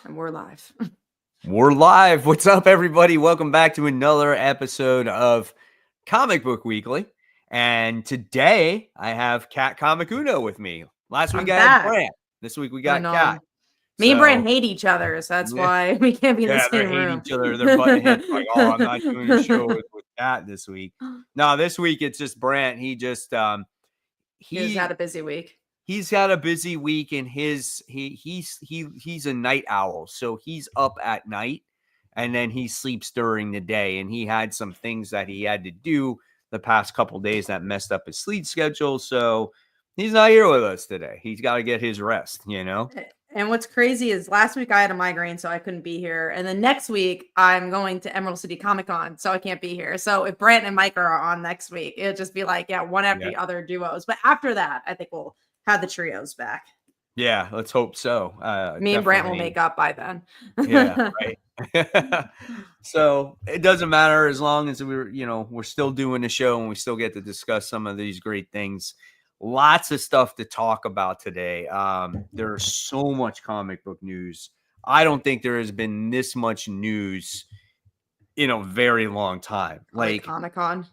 And we're live. We're live. What's up, everybody? Welcome back to another episode of Comic Book Weekly. And today I have Kat Comic Uno with me. Last week I'm I had back. Brant. This week we I got know. Kat. Me and Brand hate each other, so that's why we can't be in the they same hate room. each other. They're butting heads like, oh, I'm not doing a show with Kat this week. No, this week it's just Brant. He just He's had a busy week. He's had a busy week, and he's a night owl, so he's up at night and then he sleeps during the day. And he had some things that he had to do the past couple of days that messed up his sleep schedule. So he's not here with us today. He's got to get his rest, you know. And what's crazy is last week I had a migraine, so I couldn't be here. And then next week I'm going to Emerald City Comic Con, so I can't be here. So if Brant and Mike are on next week, it'll just be like, one after the other duos. But after that, I think we'll have the trios back. Yeah, let's hope so. Me and Brant will make up by then. Yeah, right. So it doesn't matter as long as we're still doing the show and we still get to discuss some of these great things. Lots of stuff to talk about today. There's so much comic book news. I don't think there has been this much news in a very long time. Like Comic-Con.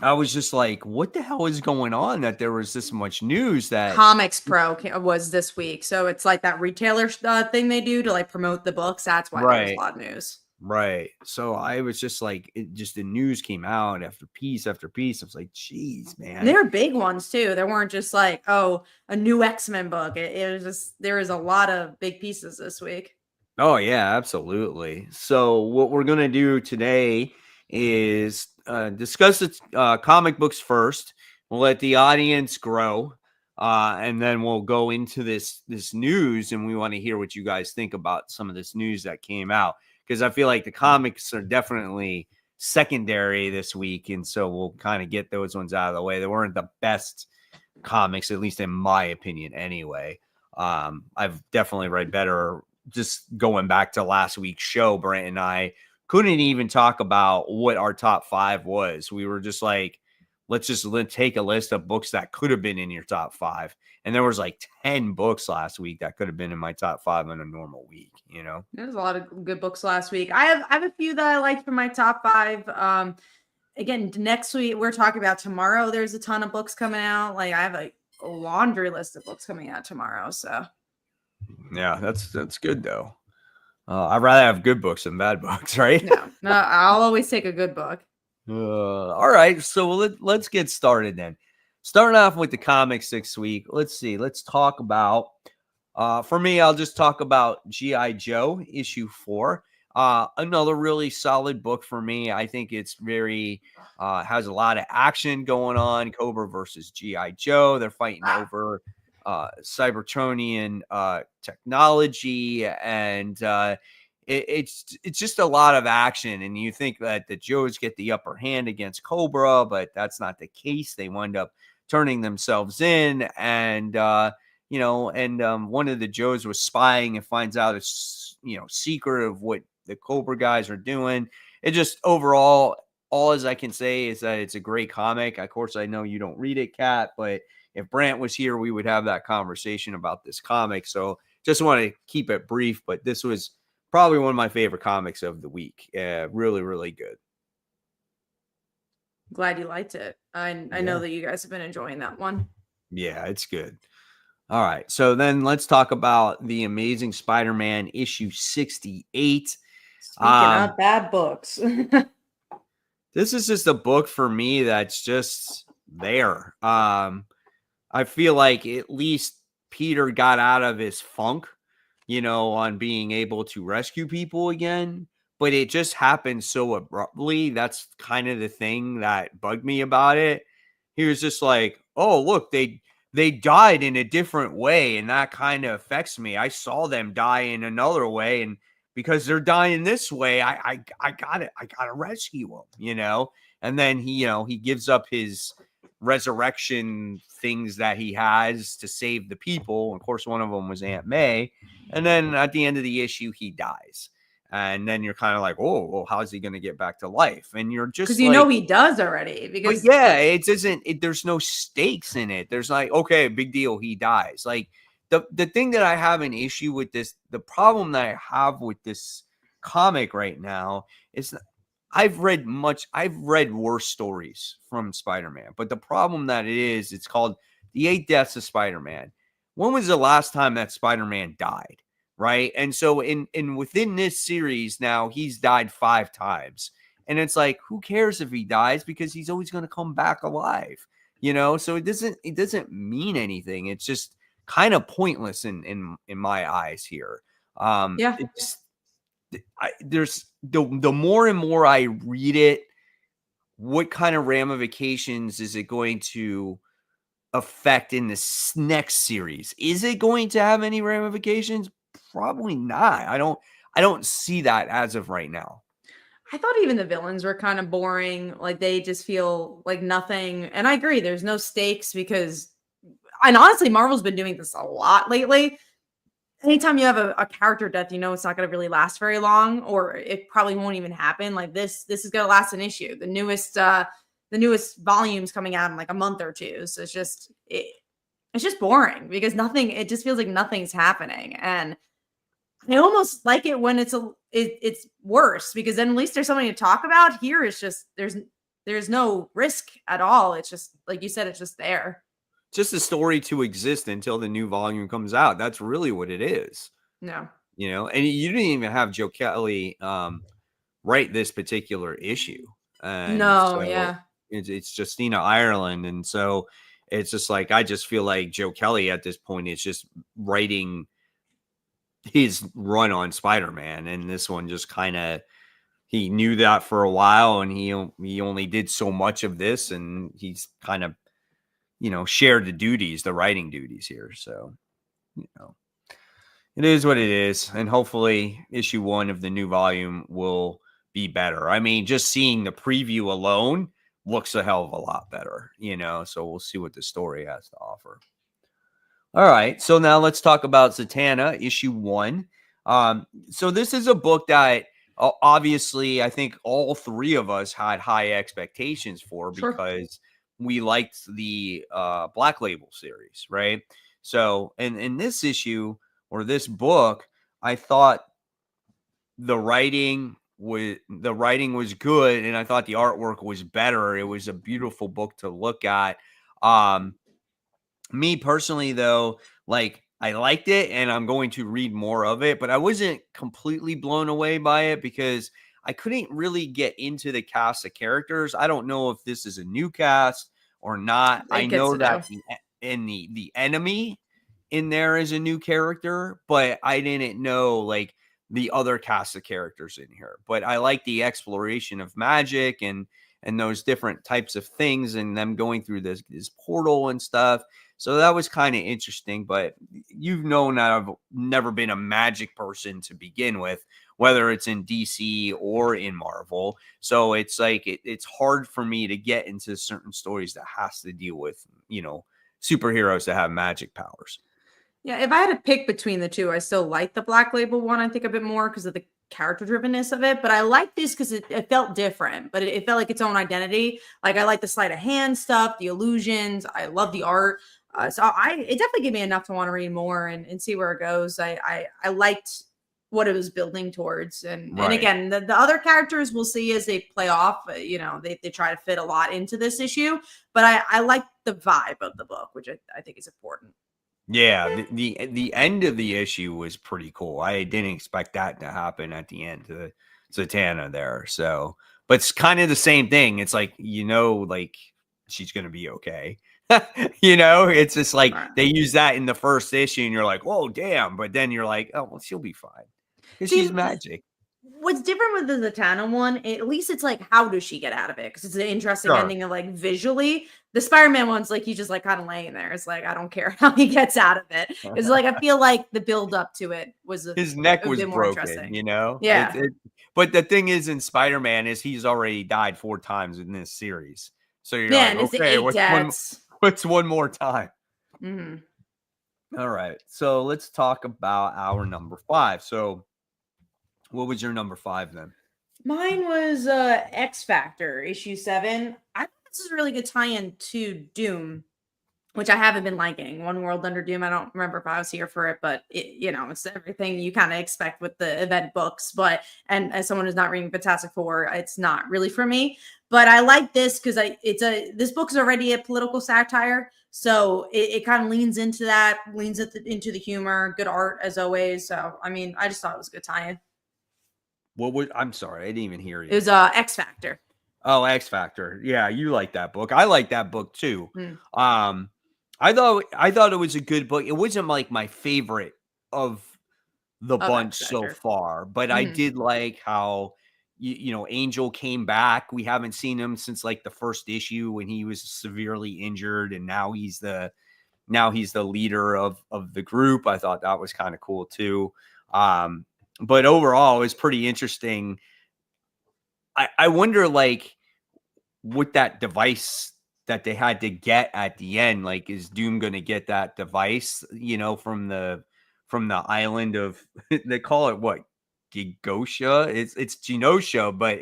I was just like, what the hell is going on that there was this much news that Comics Pro was this week. So it's like that retailer thing they do to like promote the books. That's why there's a lot of news. Right. So I was just like, the news came out after piece after piece. I was like, geez, man. And they were big ones too. They weren't just like, a new X-Men book. It was just, there was a lot of big pieces this week. Oh yeah, absolutely. So what we're going to do today is discuss the comic books first. We'll let the audience grow. And then we'll go into this news, and we want to hear what you guys think about some of this news that came out. Because I feel like the comics are definitely secondary this week. And so we'll kind of get those ones out of the way. They weren't the best comics, at least in my opinion, anyway. I've definitely read better. Just going back to last week's show, Brent and I couldn't even talk about what our top 5 was. We were just like, let's take a list of books that could have been in your top 5. And there was like 10 books last week that could have been in my top 5 in a normal week, you know? There's a lot of good books last week. I have a few that I liked from my top 5. Again, next week, we're talking about tomorrow. There's a ton of books coming out. Like I have a laundry list of books coming out tomorrow. So yeah, that's good though. I'd rather have good books than bad books, right? No, I'll always take a good book. All right, so let's get started then. Starting off with the comics this week. Let's see. Let's talk about, for me, I'll just talk about G.I. Joe issue 4. Another really solid book for me. I think it's very, has a lot of action going on. Cobra versus G.I. Joe. They're fighting over Cybertronian technology, and it's just a lot of action. And you think that the Joes get the upper hand against Cobra, but that's not the case. They wind up turning themselves in, and one of the Joes was spying and finds out a secret of what the Cobra guys are doing. It just overall, all as I can say is that it's a great comic. Of course, I know you don't read it, Kat, but if Brant was here, we would have that conversation about this comic. So just want to keep it brief, but this was probably one of my favorite comics of the week. Really, really good. Glad you liked it. I know that you guys have been enjoying that one. Yeah, it's good. All right. So then let's talk about The Amazing Spider-Man issue 68. Speaking of bad books. This is just a book for me that's just there. I feel like at least Peter got out of his funk, on being able to rescue people again. But it just happened so abruptly. That's kind of the thing that bugged me about it. He was just like, oh, look, they died in a different way, and that kind of affects me. I saw them die in another way, and because they're dying this way, I gotta rescue them, And then he gives up his resurrection things that he has to save the people. Of course, one of them was Aunt May, and then at the end of the issue, he dies. And then you're kind of like, oh, well, how's he going to get back to life? And you're just because he does already. Because it isn't. There's no stakes in it. There's like, okay, big deal. He dies. Like the thing that I have an issue with this, the problem that I have with this comic right now is I've read worse stories from Spider-Man, but the problem that it is, it's called The 8 Deaths of Spider-Man. When was the last time that Spider-Man died? Right. And so within this series now, he's died 5 times. And it's like, who cares if he dies, because he's always going to come back alive, so it doesn't mean anything. It's just kind of pointless in my eyes here. Yeah. There's the more and more I read it, what kind of ramifications is it going to affect in this next series? Is it going to have any ramifications? Probably not. I don't see that as of right now. I thought even the villains were kind of boring. Like, they just feel like nothing. And I agree, there's no stakes because, and honestly, Marvel's been doing this a lot lately. Anytime you have a character death, it's not going to really last very long, or it probably won't even happen. Like, this is going to last an issue. The newest volume's coming out in like a month or two. So it's just boring because it just feels like nothing's happening. And I almost like it when it's worse, because then at least there's something to talk about. Here it's just there's no risk at all. It's just, like you said, it's just there. Just a story to exist until the new volume comes out. That's really what it is. No. And you didn't even have Joe Kelly write this particular issue. And no, yeah. It's Justina Ireland. And so it's just like, I just feel like Joe Kelly at this point is just writing his run on Spider-Man, and this one just kind of, he knew that for a while, and he only did so much of this, and he's kind of shared the writing duties here. So it is what it is, and hopefully issue 1 of the new volume will be better. I mean, just seeing the preview alone looks a hell of a lot better, so we'll see what the story has to offer. All right, so now let's talk about Zatanna, issue 1. So this is a book that obviously I think all 3 of us had high expectations for, because we liked the Black Label series, right? So in this issue, or this book, I thought the writing was good, and I thought the artwork was better. It was a beautiful book to look at. Me personally, though, like, I liked it, and I'm going to read more of it, but I wasn't completely blown away by it because I couldn't really get into the cast of characters. I don't know if this is a new cast or not. I know that the enemy in there is a new character, but I didn't know like the other cast of characters in here. But I like the exploration of magic and those different types of things, and them going through this portal and stuff. So that was kind of interesting, but you've known that I've never been a magic person to begin with, whether it's in DC or in Marvel. So it's like, it's hard for me to get into certain stories that has to deal with, superheroes that have magic powers. Yeah, if I had to pick between the two, I still like the Black Label one, I think, a bit more because of the character drivenness of it. But I like this because it felt different, but it felt like its own identity. Like, I like the sleight of hand stuff, the illusions. I love the art. So it definitely gave me enough to want to read more and see where it goes. I liked what it was building towards. And again, the other characters we'll see as they play off. They try to fit a lot into this issue, but I like the vibe of the book, which I think is important. Yeah, the end of the issue was pretty cool. I didn't expect that to happen at the end to Zatanna there. So, but it's kind of the same thing. It's like, like, she's going to be okay. It's just like they use that in the first issue and you're like, oh, damn. But then you're like, oh, well, she'll be fine because she's magic. What's different with the Zatanna one, at least it's like, how does she get out of it? Because it's an interesting ending of like visually. The Spider-Man one's like, he's just like kind of laying there. It's like, I don't care how he gets out of it. It's like, I feel like the build up to it was his neck was broken, Yeah. But the thing is, in Spider-Man, is he's already died 4 times in this series. So you're like, okay, what's one more time? Mm-hmm. All right. So let's talk about our number 5. So what was your number 5 then? Mine was X Factor issue 7. I thought this is a really good tie-in to Doom. which I haven't been liking. One World Under Doom. I don't remember if I was here for it, but it's everything you kind of expect with the event books. But and as someone who's not reading Fantastic Four, it's not really for me. But I like this because this book is already a political satire, so it kind of leans into that, into the humor, good art as always. So I mean, I just thought it was a good tie-in. I'm sorry, I didn't even hear you. It was X Factor. Oh, X Factor. Yeah, you like that book. I like that book too. Mm. I thought it was a good book. It wasn't like my favorite of the bunch so far, but I did like how Angel came back. We haven't seen him since like the first issue when he was severely injured, and now he's the leader of the group. I thought that was kind of cool too. But overall, it was pretty interesting. I wonder, like, with that device that they had to get at the end, like, is Doom going to get that device, from the island of, they call it what? Gigosha? It's Genosha, but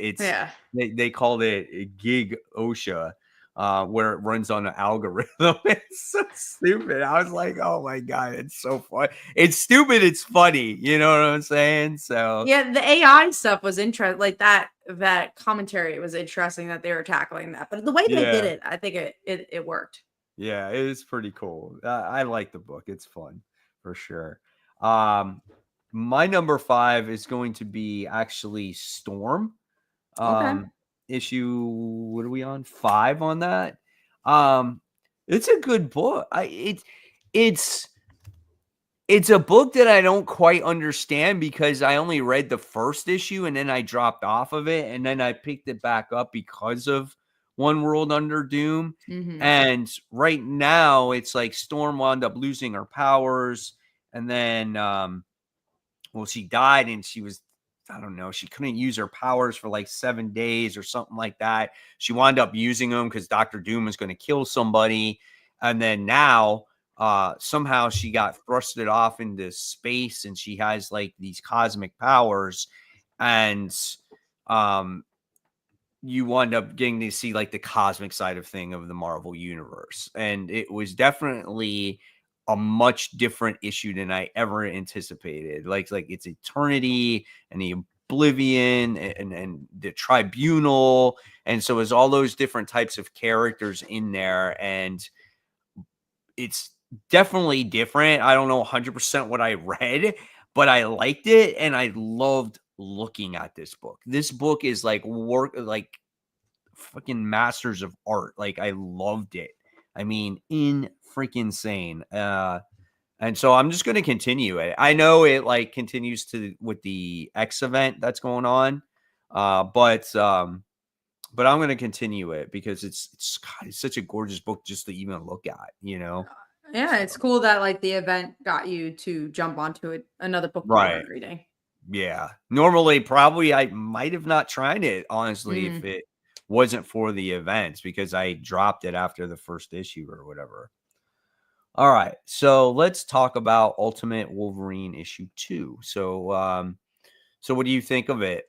they called it Gig Osha. Where it runs on an algorithm. It's so stupid. I was like, oh my God, it's so fun. It's stupid. It's funny. You know what I'm saying? So yeah, the AI stuff was interesting. Like that commentary was interesting that they were tackling that. But the way they did it, I think it worked. Yeah, it is pretty cool. I like the book. It's fun for sure. My number 5 is going to be actually Storm. Okay. Issue, what are we on? 5 on that. It's a good book. It's a book that I don't quite understand because I only read the first issue and then I dropped off of it, and then I picked it back up because of One World Under Doom. And right now it's like Storm wound up losing her powers, and then she died, and she was, I don't know, she couldn't use her powers for like 7 days or something like that. She wound up using them because Dr. Doom was going to kill somebody. And then now somehow she got thrusted off into space, and she has like these cosmic powers. And you wind up getting to see like the cosmic side of thing of the Marvel universe. And it was definitely a much different issue than I ever anticipated. Like it's Eternity and the Oblivion and the Tribunal. And so it's all those different types of characters in there. And it's definitely different. I don't know 100% what I read, but I liked it. And I loved looking at this book. This book is like fucking masters of art. Like, I loved it. I mean, in freaking insane. And so I'm just going to continue it. I know it like continues with the X event that's going on. But I'm going to continue it because it's such a gorgeous book just to even look at, Yeah, it's cool that like the event got you to jump onto it, another book you weren't reading. Yeah. Normally, probably I might have not tried it, honestly, if it wasn't for the events, because I dropped it after the first issue or whatever. All right, so let's talk about Ultimate Wolverine issue 2. So what do you think of it?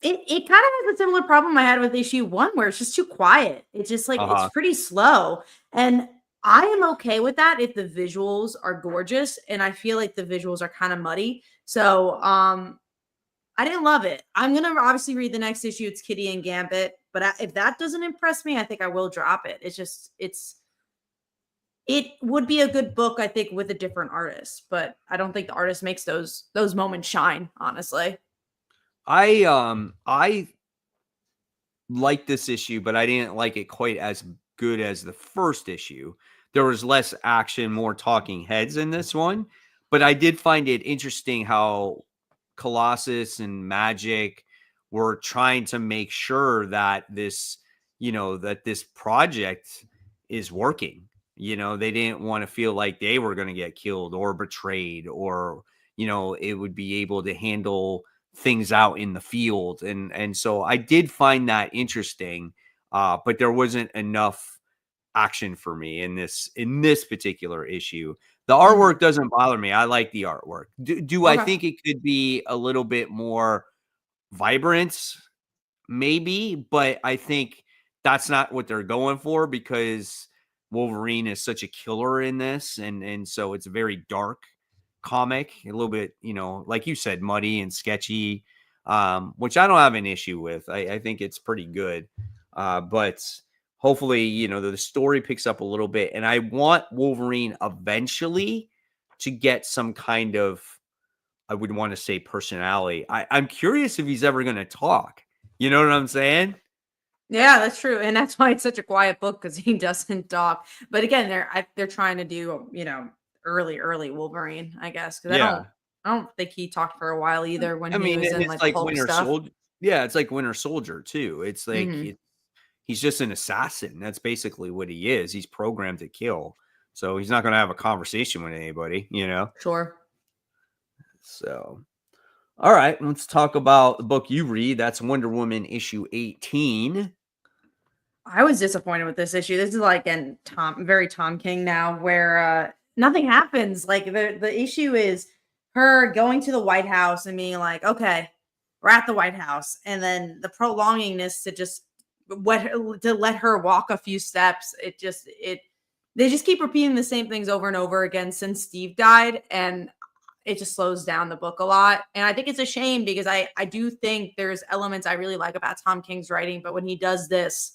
It kind of has a similar problem I had with issue 1, where it's just too quiet. It's just like it's pretty slow, and I am okay with that if the visuals are gorgeous, and I feel like the visuals are kind of muddy. So I didn't love it. I'm gonna obviously read the next issue. It's Kitty and Gambit, but if that doesn't impress me, I think I will drop it. It would be a good book, I think, with a different artist, but I don't think the artist makes those moments shine, honestly. I like this issue, but I didn't like it quite as good as the first issue. There was less action, more talking heads in this one, but I did find it interesting how Colossus and Magic were trying to make sure that this project is working. They didn't want to feel like they were going to get killed or betrayed, or, it would be able to handle things out in the field. And so I did find that interesting, but there wasn't enough action for me in this particular issue. The artwork doesn't bother me. I like the artwork. Do I think it could be a little bit more vibrant? Maybe, but I think that's not what they're going for, because Wolverine is such a killer in this, and so it's a very dark comic, a little bit, like you said, muddy and sketchy, which I don't have an issue with. I think it's pretty good, but hopefully, the story picks up a little bit, and I want Wolverine eventually to get some kind of, I would want to say, personality. I'm curious if he's ever going to talk. You know what I'm saying? Yeah, that's true, and that's why it's such a quiet book, because he doesn't talk. But again, they're trying to do early Wolverine, I guess, because I don't think he talked for a while either when he was and in it's like the like Hulk Winter stuff. Soldier. Yeah, it's like Winter Soldier too. It's like Mhm. he's just an assassin. That's basically what he is. He's programmed to kill. So he's not going to have a conversation with anybody, Sure. So, all right, let's talk about the book you read. That's Wonder Woman issue 18. I was disappointed with this issue. This is like very Tom King now, where nothing happens. Like the issue is her going to the White House and being like, okay, we're at the White House, and then the prolongingness to just let her walk a few steps. They just keep repeating the same things over and over again since Steve died, and it just slows down the book a lot. And I think it's a shame, because I do think there's elements I really like about Tom King's writing, but when he does this,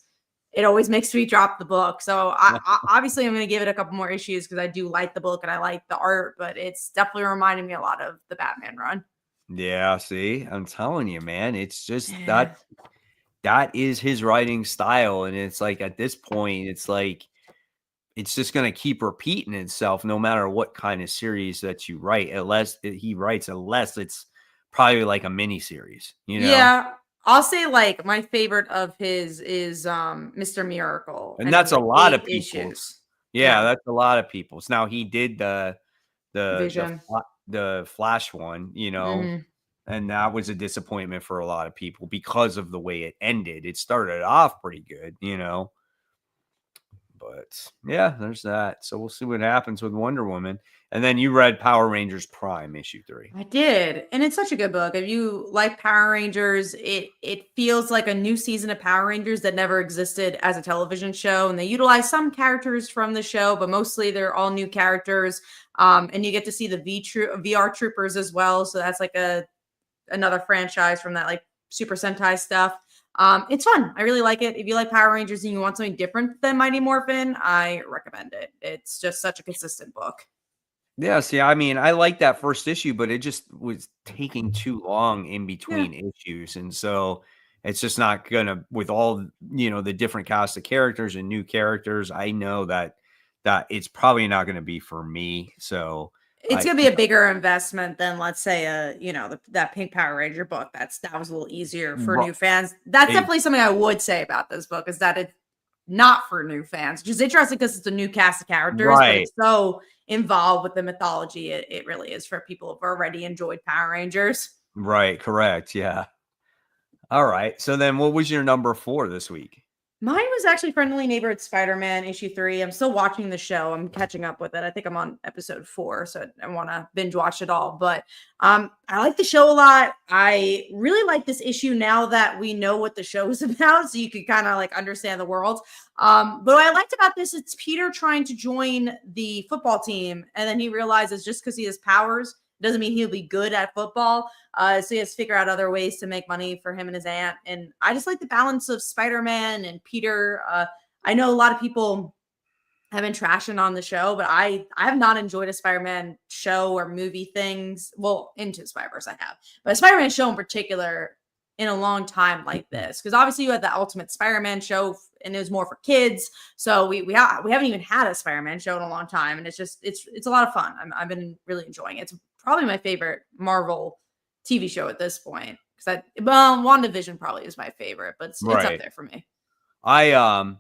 it always makes me drop the book. So obviously I'm going to give it a couple more issues, because I do like the book and I like the art, but it's definitely reminding me a lot of the Batman run. Yeah, see, I'm telling you, man, it's just Yeah. that is his writing style. And it's like, at this point, it's like, it's just going to keep repeating itself no matter what kind of series that you write, unless it's probably like a mini series, Yeah. I'll say like my favorite of his is Mr. Miracle, and and it that's was a like lot 8 of people's. issues. Yeah, Yeah. that's a lot of people's. Now he did the Vision. the Flash one, Mhm. and that was a disappointment for a lot of people because of the way it ended. It started off pretty good, but yeah, there's that. So we'll see what happens with Wonder Woman. And then you read Power Rangers Prime issue 3. I did, and it's such a good book. If you like Power Rangers, it feels like a new season of Power Rangers that never existed as a television show, and they utilize some characters from the show, but mostly they're all new characters. And you get to see the VR Troopers as well, so that's like another franchise from that like Super Sentai stuff. It's fun. I really like it. If you like Power Rangers and you want something different than Mighty Morphin, I recommend it. It's just such a consistent book. Yeah, see, I mean, I like that first issue, but it just was taking too long in Yeah. between issues. And so it's just not gonna, with all, the different cast of characters and new characters, I know that it's probably not gonna be for me. So It's gonna be a bigger investment than, let's say, that Pink Power Ranger book. That was a little easier for ru- new fans. That's it- definitely something I would say about this book, is that it's not for new fans, which is interesting because it's a new cast of characters, but right, it's so involved with the mythology. It really is for people who've already enjoyed Power Rangers. right, correct. Yeah. All right. So then what was your number 4 this week? Mine was actually Friendly Neighborhood Spider-Man issue 3. I'm still watching the show. I'm catching up with it. I think I'm on episode 4, so I want to binge watch it all. But I like the show a lot. I really like this issue now that we know what the show is about, so you can kind of like understand the world. But what I liked about this, it's Peter trying to join the football team, and then he realizes just because he has powers doesn't mean he'll be good at football. So he has to figure out other ways to make money for him and his aunt. And I just like the balance of Spider-Man and Peter. I know a lot of people have been trashing on the show, but I have not enjoyed a Spider-Man show or movie things. Well, Into Spider-Verse I have, but a Spider-Man show in particular in a long time like this. Because obviously you had the Ultimate Spider-Man show, and it was more for kids. So we haven't even had a Spider-Man show in a long time, and it's a lot of fun. I've been really enjoying it. It's probably my favorite Marvel TV show at this point, because WandaVision probably is my favorite, but it's up Right. there for me. I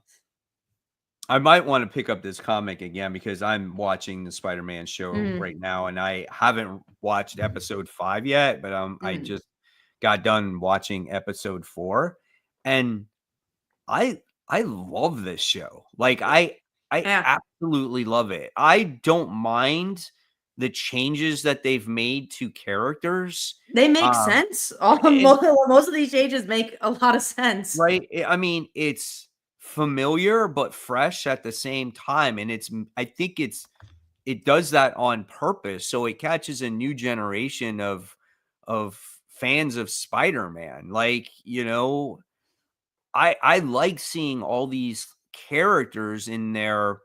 might want to pick up this comic again because I'm watching the Spider-Man show Mm, right now, and I haven't watched episode 5 yet, but I mm. just got done watching episode 4, and I love this show. Like I Yeah, absolutely love it. I don't mind the changes that they've made to characters. they make Um, sense. and Most of these changes make a lot of sense. right, I mean, it's familiar but fresh at the same time. And I think it does that on purpose, so it catches a new generation of fans of Spider-Man. Like, I like seeing all these characters in their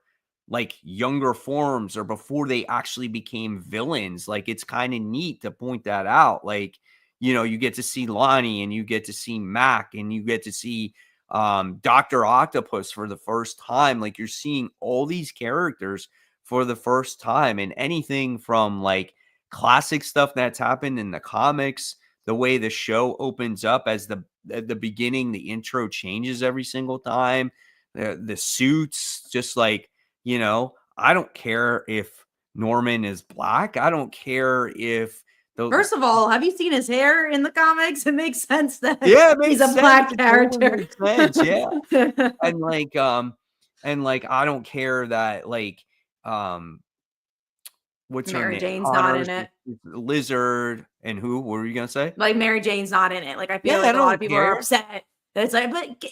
like younger forms or before they actually became villains. Like, it's kind of neat to point that out. Like, you get to see Lonnie, and you get to see Mac, and you get to see Dr. Octopus for the first time. Like, you're seeing all these characters for the first time, and anything from like classic stuff that's happened in the comics, the way the show opens up at the beginning, the intro changes every single time. The suits, just like, I don't care if Norman is black. I don't care if First of all, have you seen his hair in the comics? It makes sense that it makes he's a sense. black It totally character. makes sense, yeah. And like I don't care that like what's her Mary name? Jane's not Connors in it. is Lizard, and who? What were you gonna say? Like, Mary Jane's not in it. Like, I feel Yeah, like I a lot don't of people are care. upset that it's like, but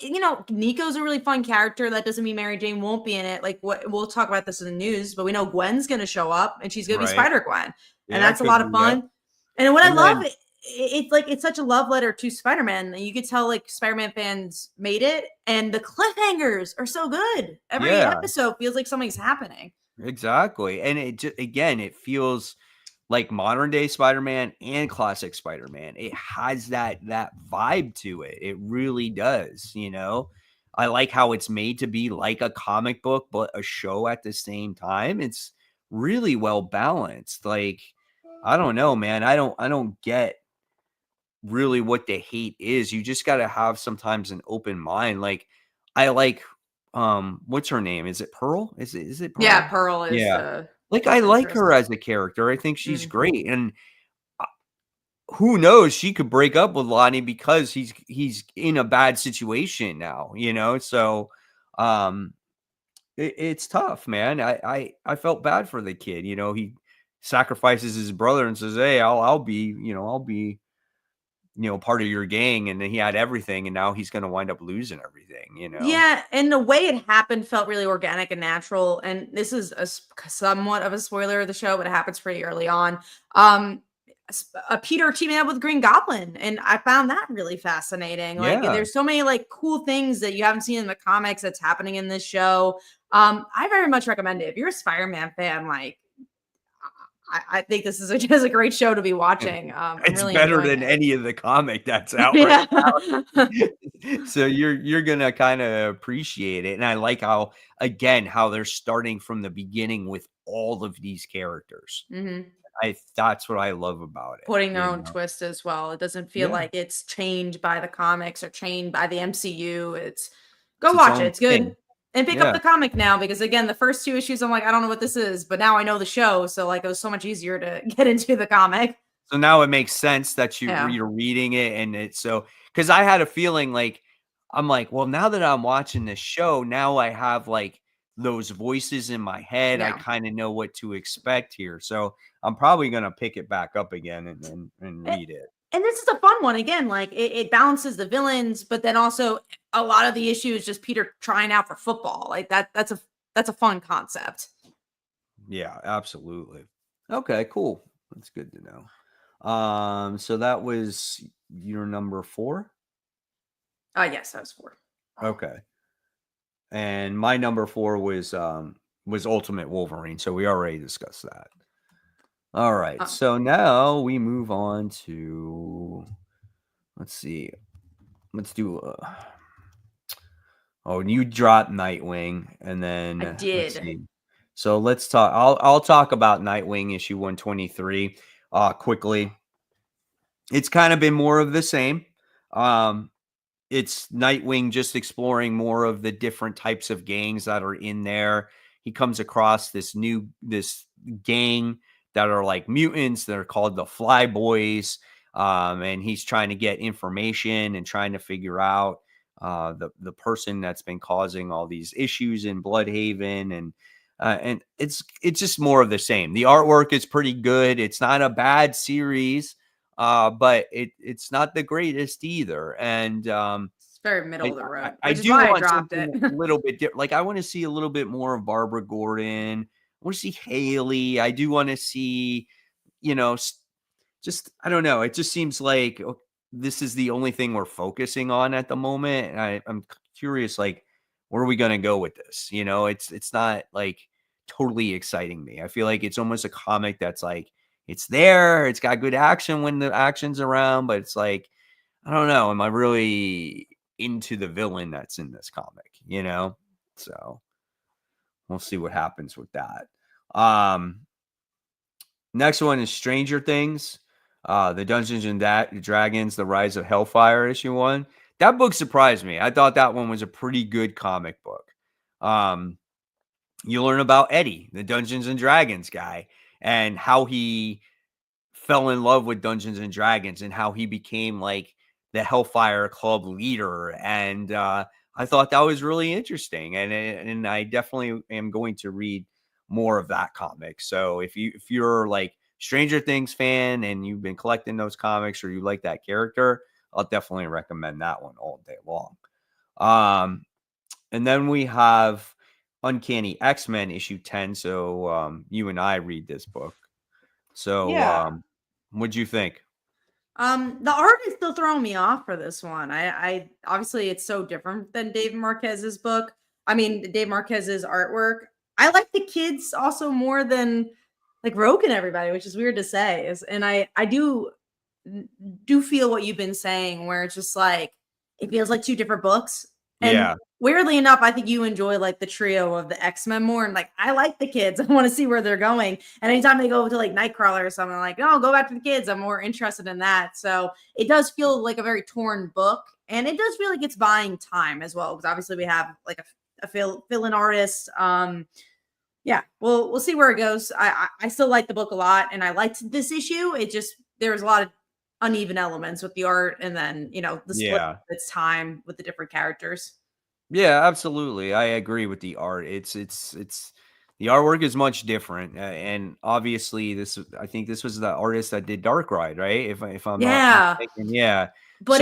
Nico's a really fun character. That doesn't mean Mary Jane won't be in it. Like, what we'll talk about this in the news, but we know Gwen's gonna show up, and she's gonna be Right. Spider-Gwen, and Yeah, that's a could lot of be, yeah. fun. And what I And love, then it's like it's such a love letter to Spider-Man. You could tell like Spider-Man fans made it, and the cliffhangers are so good. Every Yeah. episode feels like something's happening. Exactly. And it feels like modern day Spider-Man and classic Spider-Man. It has that vibe to it. It really does, I like how it's made to be like a comic book but a show at the same time. It's really well balanced. Like, I don't know, man. I don't get really what the hate is. You just got to have sometimes an open mind. Like, I like what's her name? Is it Pearl? Is it Pearl? Yeah, Pearl is Yeah. the Like, I like interest. her as a character. I think she's Mhm. great. And who knows, she could break up with Lonnie because he's in a bad situation now, So it's tough, man. I felt bad for the kid. He sacrifices his brother and says, "Hey, I'll be part of your gang," and then he had everything, and now he's going to wind up losing everything. Yeah, and the way it happened felt really organic and natural. And this is somewhat of a spoiler of the show, but it happens pretty early on. Peter teaming up with Green Goblin, and I found that really fascinating. Like, Yeah. there's so many like cool things that you haven't seen in the comics that's happening in this show. I very much recommend it if you're a Spider-Man fan. Like, I think this is just a great show to be watching. I'm It's really better enjoying than it. any of the comic that's out right Yeah. now. So you're gonna kind of appreciate it. And I like how they're starting from the beginning with all of these characters. Mhm. That's what I love about it. Putting their own twist as well. It doesn't feel Yeah. like it's chained by the comics or chained by the MCU. Go It's its watch it. own It's good. thing. And pick up Yeah. the comic now, because again, the first 2 issues, I'm like, I don't know what this is, but now I know the show, so like it was so much easier to get into the comic. So now it makes sense that Yeah. you're reading it, and it's so, because I had a feeling like, I'm like, well, now that I'm watching this show, now I have like those voices in my head. I Yeah. kind of know what to expect here. So I'm probably gonna pick it back up again and read it. And this is a fun one. Again, like it balances the villains, but then also a lot of the issue is just Peter trying out for football. Like that's a fun concept. Yeah, absolutely. Okay, cool. That's good to know. So that was your number 4? Yes, that was 4. Okay. And my number 4 was Ultimate Wolverine. So we already discussed that. All right. So now we move on to, let's see. Let's do you dropped Nightwing, and then I did. Let's see. So let's talk. I'll talk about Nightwing issue 123 quickly. It's kind of been more of the same. It's Nightwing just exploring more of the different types of gangs that are in there. He comes across this gang that are like mutants. They're called the Fly Boys. And he's trying to get information and trying to figure out the person that's been causing all these issues in Bloodhaven, and it's just more of the same. The artwork is pretty good. It's not a bad series, but it's not the greatest either. And very middle of the road, I which is do why I want dropped something it. a little bit different. Like I want to see a little bit more of Barbara Gordon. I want to see Haley. I do want to see, just I don't know. It just seems like this is the only thing we're focusing on at the moment. And I'm curious, like, where are we going to go with this? It's not like totally exciting me. I feel like it's almost a comic that's like it's there. It's got good action when the action's around, but it's like I don't know. Am I really into the villain that's in this comic? So we'll see what happens with that. Next one is Stranger Things, the Dungeons and Dragons: The Rise of Hellfire issue 1. That book surprised me. I thought that one was a pretty good comic book. You learn about Eddie, the Dungeons and Dragons guy, and how he fell in love with Dungeons and Dragons and how he became like the Hellfire Club leader. And I thought that was really interesting. And I definitely am going to read more of that comic. So if you're like Stranger Things fan and you've been collecting those comics or you like that character, I'll definitely recommend that one all day long. And then we have Uncanny X-Men issue 10. So you and I read this book. So what'd you think? The art is still throwing me off for this one. I obviously it's so different than Dave Marquez's book. I mean, Dave Marquez's artwork. I like the kids also more than like Rogue and everybody, which is weird to say. And I do feel what you've been saying, where it's just like it feels like two different books. And weirdly enough, I think you enjoy like the trio of the X-Men more. And like I like the kids. I want to see where they're going. And anytime they go to like Nightcrawler or something, like, no, go back to the kids. I'm more interested in that. So it does feel like a very torn book. And it does feel like it's buying time as well. Because obviously we have like a fill-in artist. Yeah, we'll see where it goes. I still like the book a lot, and I liked this issue. It just there was a lot of uneven elements with the art, and then the split of its time with the different characters. Yeah, absolutely. I agree with the art. It's the artwork is much different, and obviously I think this was the artist that did Dark Ride, right? If I'm not mistaken, yeah. But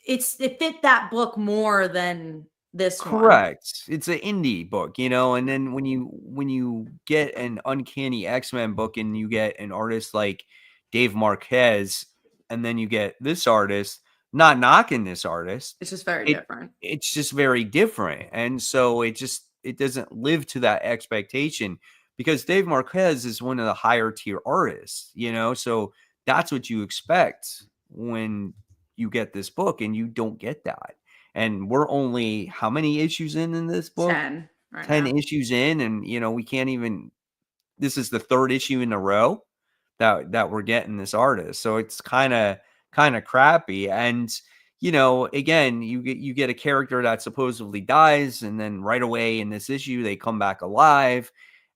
it fit that book more than this one. Correct. It's an indie book, and then when you get an Uncanny X-Men book and you get an artist like Dave Marquez, and then you get this artist, not knocking this artist, it's just very different. It's just very different, and so it doesn't live to that expectation because Dave Marquez is one of the higher tier artists, so that's what you expect when you get this book, and you don't get that. And we're only how many issues in this book? 10 right 10 now. issues in, and we can't even. This is the third issue in a row that we're getting this artist, so it's kind of crappy. And again, you get a character that supposedly dies, and then right away in this issue they come back alive,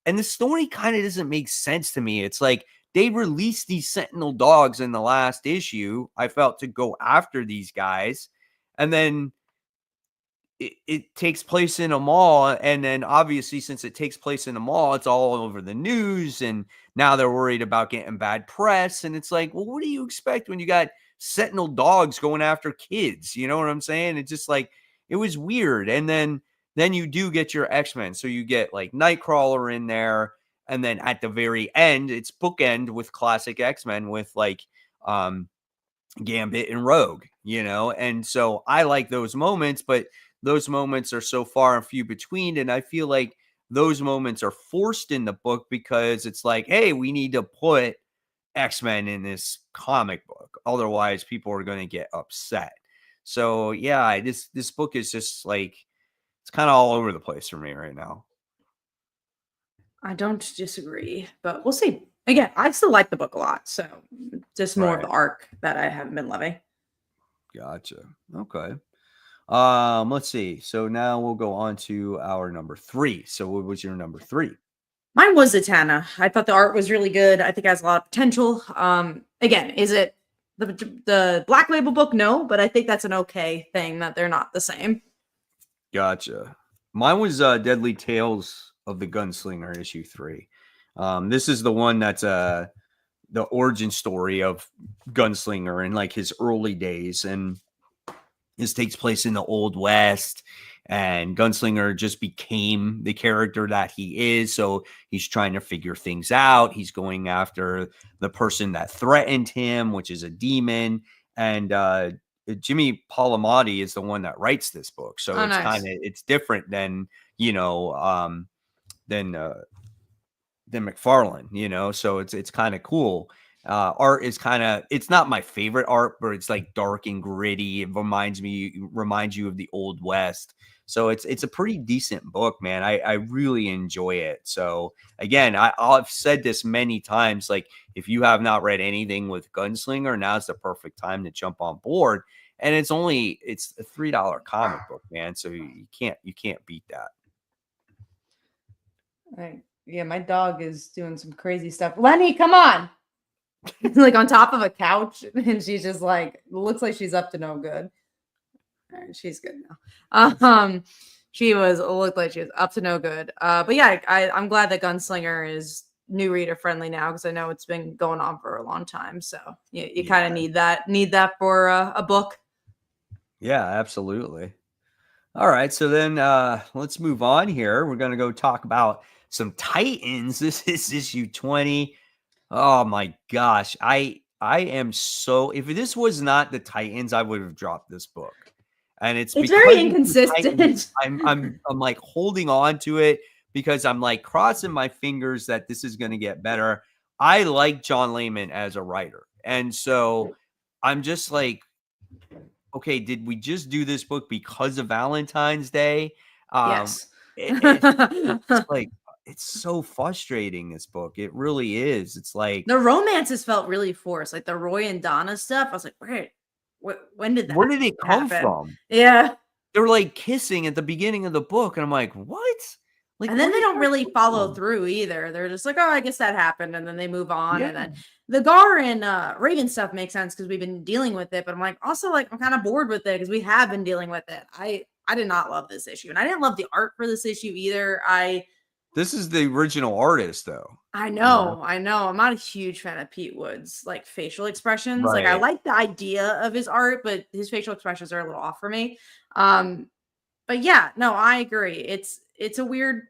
and the story kind of doesn't make sense to me. It's like they released these Sentinel dogs in the last issue, I felt, to go after these guys, and then it takes place in a mall, and then obviously since it takes place in a mall, it's all over the news, and now they're worried about getting bad press. And it's like, well, what do you expect when you got Sentinel dogs going after kids? You know what I'm saying? It's just like it was weird. And then you do get your X-Men, so you get like Nightcrawler in there, and then at the very end it's bookend with classic X-Men with like Gambit and Rogue, and so I like those moments, but those moments are so far and few between. And I feel like those moments are forced in the book because it's like, hey, we need to put X-Men in this comic book. Otherwise, people are going to get upset. So, yeah, this book is just like, it's kind of all over the place for me right now. I don't disagree, but we'll see. Again, I still like the book a lot. So, just more of the arc that I haven't been loving. Gotcha. Okay. Let's see. So now we'll go on to our number 3. So what was your number 3? Mine was Zatanna. I thought the art was really good. I think it has a lot of potential. Again, is it the Black Label book? No, but I think that's an okay thing that they're not the same. Gotcha. Mine was Deadly Tales of the Gunslinger issue 3. This is the one that's the origin story of Gunslinger in like his early days, and This takes place in the Old West, and Gunslinger just became the character that he is. So he's trying to figure things out. He's going after the person that threatened him, which is a demon. And Jimmy Palmiotti is the one that writes this book. So it's nice. it's different than, you know, than McFarlane, you know, so it's kind of cool. Art is kind of, it's not my favorite art, but it's like dark and gritty. It reminds you of the Old West. So it's a pretty decent book, man. I really enjoy it. So again, I've said this many times, like if you have not read anything with Gunslinger, now's the perfect time to jump on board. And it's a $3 comic book, man. So you can't beat that. Right. Yeah, my dog is doing some crazy stuff. Lenny, come on. Like on top of a couch, and she's just like, looks like she's up to no good. All right, she's good now. Looked like she was up to no good. But yeah, I'm glad that Gunslinger is new reader friendly now, because I know it's been going on for a long time. So you kind of need that for a book. Yeah, absolutely. All right, so then let's move on here. We're going to go talk about some Titans. This is issue 20. Oh my gosh. I am so, if this was not the Titans, I would have dropped this book. And it's very inconsistent. I'm like holding on to it because I'm like crossing my fingers that this is going to get better. I like John Layman as a writer. And so I'm just like, okay, did we just do this book because of Valentine's Day? Yes. It's like, it's so frustrating, this book. It really is. It's like the romances felt really forced. Like the Roy and Donna stuff. I was like, when did that? Where did it come from? Yeah. They're like kissing at the beginning of the book. And I'm like, what? Like, and then they don't really follow through either. They're just like, oh, I guess that happened. And then they move on. Yeah. And then the Gar and Raven stuff makes sense because we've been dealing with it. But I'm like, also, like, I'm kind of bored with it because we have been dealing with it. I did not love this issue. And I didn't love the art for this issue either. This is the original artist, though. I know. I'm not a huge fan of Pete Wood's like facial expressions. Right. Like I like the idea of his art, but his facial expressions are a little off for me. But yeah, no, I agree. It's a weird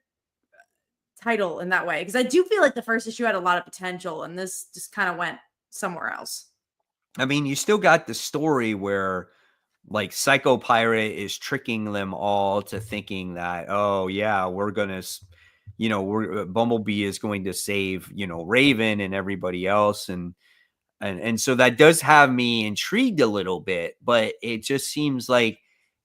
title in that way, because I do feel like the first issue had a lot of potential, and this just kind of went somewhere else. I mean, you still got the story where like Psycho Pirate is tricking them all to thinking that, oh yeah, we're gonna, you know, Bumblebee is going to save, you know, Raven and everybody else, and so that does have me intrigued a little bit, but it just seems like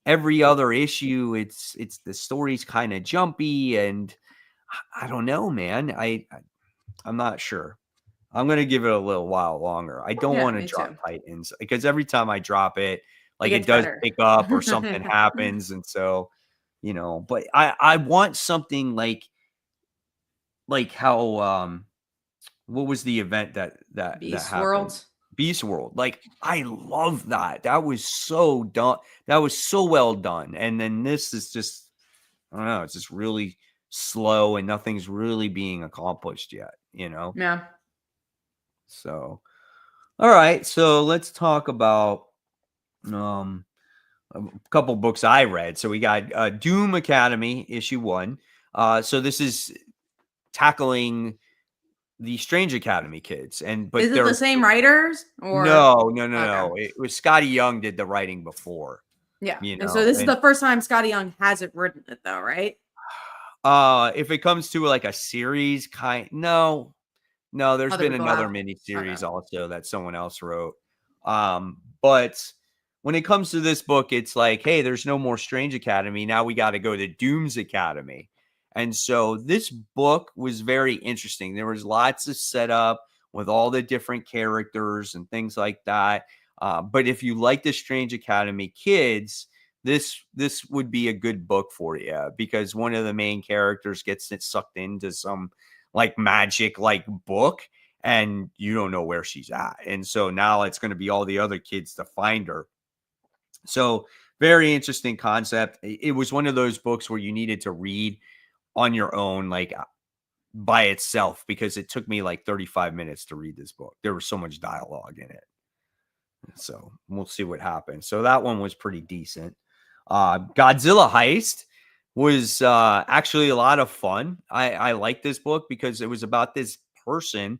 every other issue, it's the story's kind of jumpy, and I don't know, man. I'm not sure. I'm gonna give it a little while longer. I don't want to drop Titans because every time I drop it, like it does pick up or something happens, and so, you know. But I want something like how what was the event that Beast happened? World? Beast World. Like I love that. That was so done. That was so well done. And then this is just, I don't know. It's just really slow and nothing's really being accomplished yet. You know? Yeah. So, all right. So let's talk about a couple books I read. So we got Doom Academy issue 1. So this is tackling the Strange Academy kids, but is it the same writers? Or no. It was Scotty Young did the writing before. Yeah, you know, and so this is the first time Scotty Young hasn't written it, though, right? If it comes to like a series, no. There's been another mini series also that someone else wrote. But when it comes to this book, it's like, hey, there's no more Strange Academy. Now we got to go to Doom's Academy. And so this book was very interesting. There was lots of setup with all the different characters and things like that. But if you like the Strange Academy kids, this would be a good book for you, because one of the main characters gets sucked into some like magic like book, and you don't know where she's at. And so now it's going to be all the other kids to find her. So very interesting concept. It was one of those books where you needed to read on your own, like by itself, because it took me like 35 minutes to read this book. There was so much dialogue in it. So we'll see what happens. So that one was pretty decent. Godzilla Heist was actually a lot of fun. I like this book because it was about this person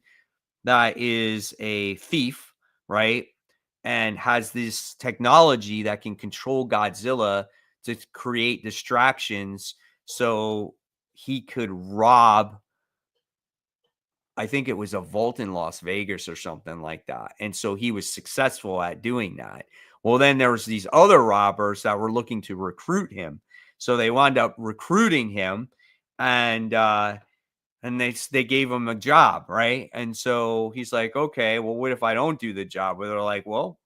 that is a thief, right? And has this technology that can control Godzilla to create distractions so he could rob, I think it was a vault in Las Vegas or something like that. And so he was successful at doing that. Well, then there was these other robbers that were looking to recruit him. So they wound up recruiting him, and they gave him a job, right? And so he's like, okay, well, what if I don't do the job? Well, they're like, well,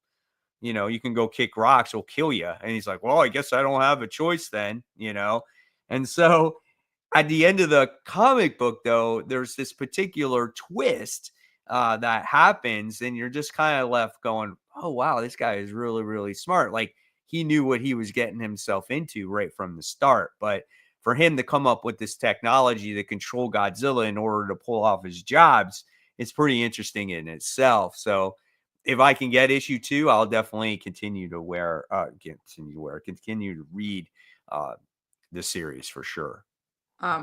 you can go kick rocks, we'll kill you. And he's like, well, I guess I don't have a choice then. And so at the end of the comic book, though, there's this particular twist that happens, and you're just kind of left going, oh, wow, this guy is really, really smart. Like, he knew what he was getting himself into right from the start. But for him to come up with this technology to control Godzilla in order to pull off his jobs, it's pretty interesting in itself. So if I can get issue 2, I'll definitely continue to read the series for sure.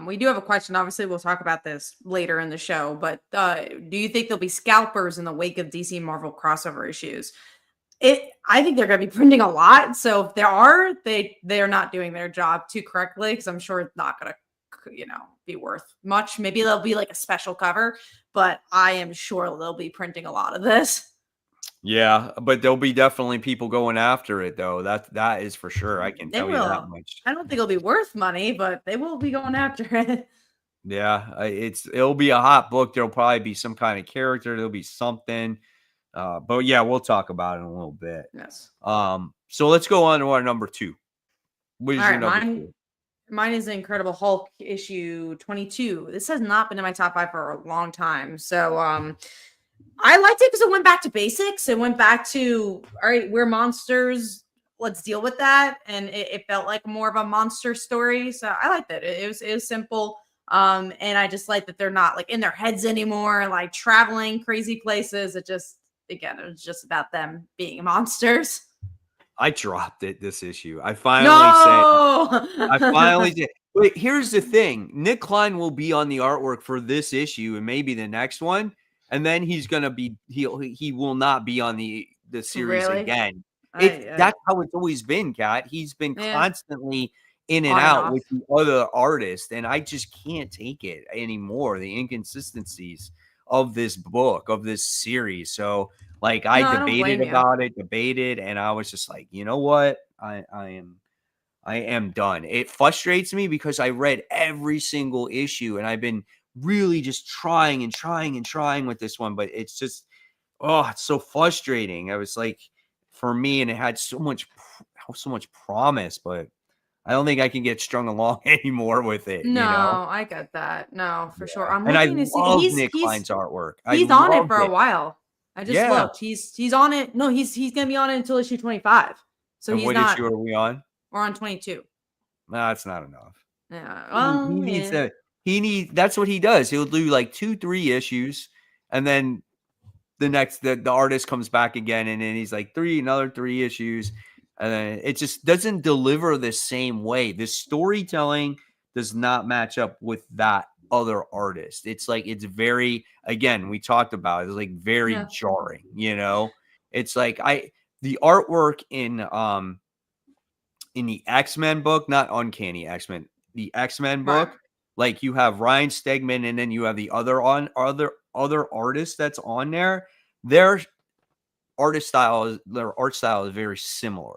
We do have a question. Obviously, we'll talk about this later in the show, but do you think there'll be scalpers in the wake of DC Marvel crossover issues? I think they're going to be printing a lot. So if there are, they're not doing their job too correctly, because I'm sure it's not going to, be worth much. Maybe there'll be like a special cover, but I am sure they'll be printing a lot of this. Yeah, but there'll be definitely people going after it, though. That is for sure. I can tell you that much. I don't think it'll be worth money, but they will be going after it. Yeah, it'll be a hot book. There'll probably be some kind of character. There'll be something. But yeah, we'll talk about it in a little bit. Yes. So let's go on to our number 2. What is your number 2? Mine is Incredible Hulk issue 22. This has not been in my top 5 for a long time. So I liked it because it went back to basics. It went back to, all right, we're monsters. Let's deal with that. And it felt like more of a monster story. So I liked it. It was simple. And I just like that they're not like in their heads anymore, like traveling crazy places. It was just about them being monsters. I dropped it this issue. I finally did. But here's the thing. Nick Klein will be on the artwork for this issue and maybe the next one. And then he's going to be, he will not be on the series again. That's how it's always been, Kat. He's been constantly in and out with the other artist. And I just can't take it anymore. The inconsistencies of this book, of this series. So like I debated, and I was just like, you know what? I am done. It frustrates me because I read every single issue and I've been really just trying with this one, but it's just, it's so frustrating. I was like, for me, and it had so much promise, but I don't think I can get strung along anymore with it. No, I get that. No, for sure. And I love Nick Klein's artwork. He's on it for a while. I just looked. He's on it. No, he's gonna be on it until issue 25. So and what issue are we on? We're on 22. No, that's not enough. Yeah. Well, he needs that's what he does. He'll do like 2-3 issues, and then the artist comes back again, and then he's like another 3 issues, and then it just doesn't deliver the same way. The storytelling does not match up with that other artist. It's like, it's very, again, we talked about it, it's like very jarring, It's like the artwork in the X-Men book, not Uncanny X-Men, the X-Men book, like you have Ryan Stegman and then you have the other artists that's on there. Their art style is very similar.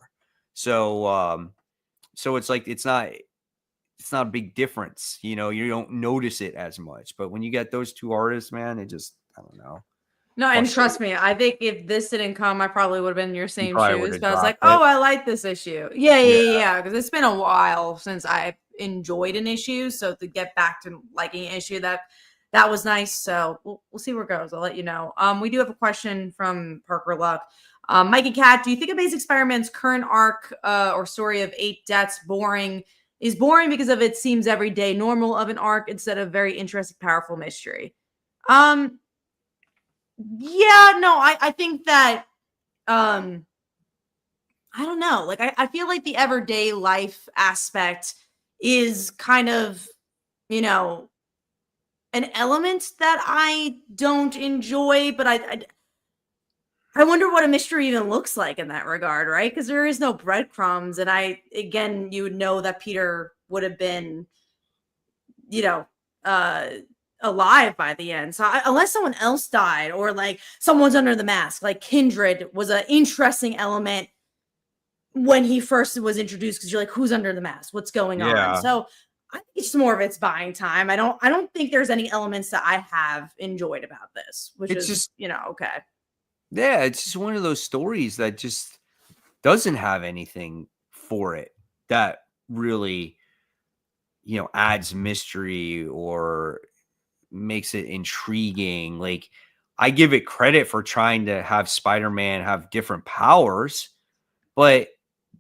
So it's like it's not a big difference, you don't notice it as much. But when you get those two artists, man, it just, I don't know. No, and trust me, I think if this didn't come, I probably would have been in your same shoes. But I was like, I like this issue. Yeah. Because it's been a while since I've enjoyed an issue. So to get back to liking an issue, that was nice. So we'll see where it goes. I'll let you know. We do have a question from Parker Luck. Mike and Kat, do you think Amazing Spider-Man's current arc or story of 8 deaths is boring because of it seems everyday normal of an arc instead of very interesting, powerful mystery? Yeah, no, I think that I don't know. Like, I feel like the everyday life aspect is kind of, you know, an element that I don't enjoy, but I wonder what a mystery even looks like in that regard, right? Because there is no breadcrumbs, and again, you would know that Peter would have been, you know, uh, alive by the end. So unless someone else died, or like someone's under the mask, like Kindred was an interesting element when he first was introduced, because you're like, who's under the mask? What's going on? Yeah. So I think it's more of its buying time. I don't think there's any elements that I have enjoyed about this, which It's is, just, okay. yeah, it's just one of those stories that just doesn't have anything for it that really, adds mystery or makes it intriguing. Like, I give it credit for trying to have Spider-Man have different powers, but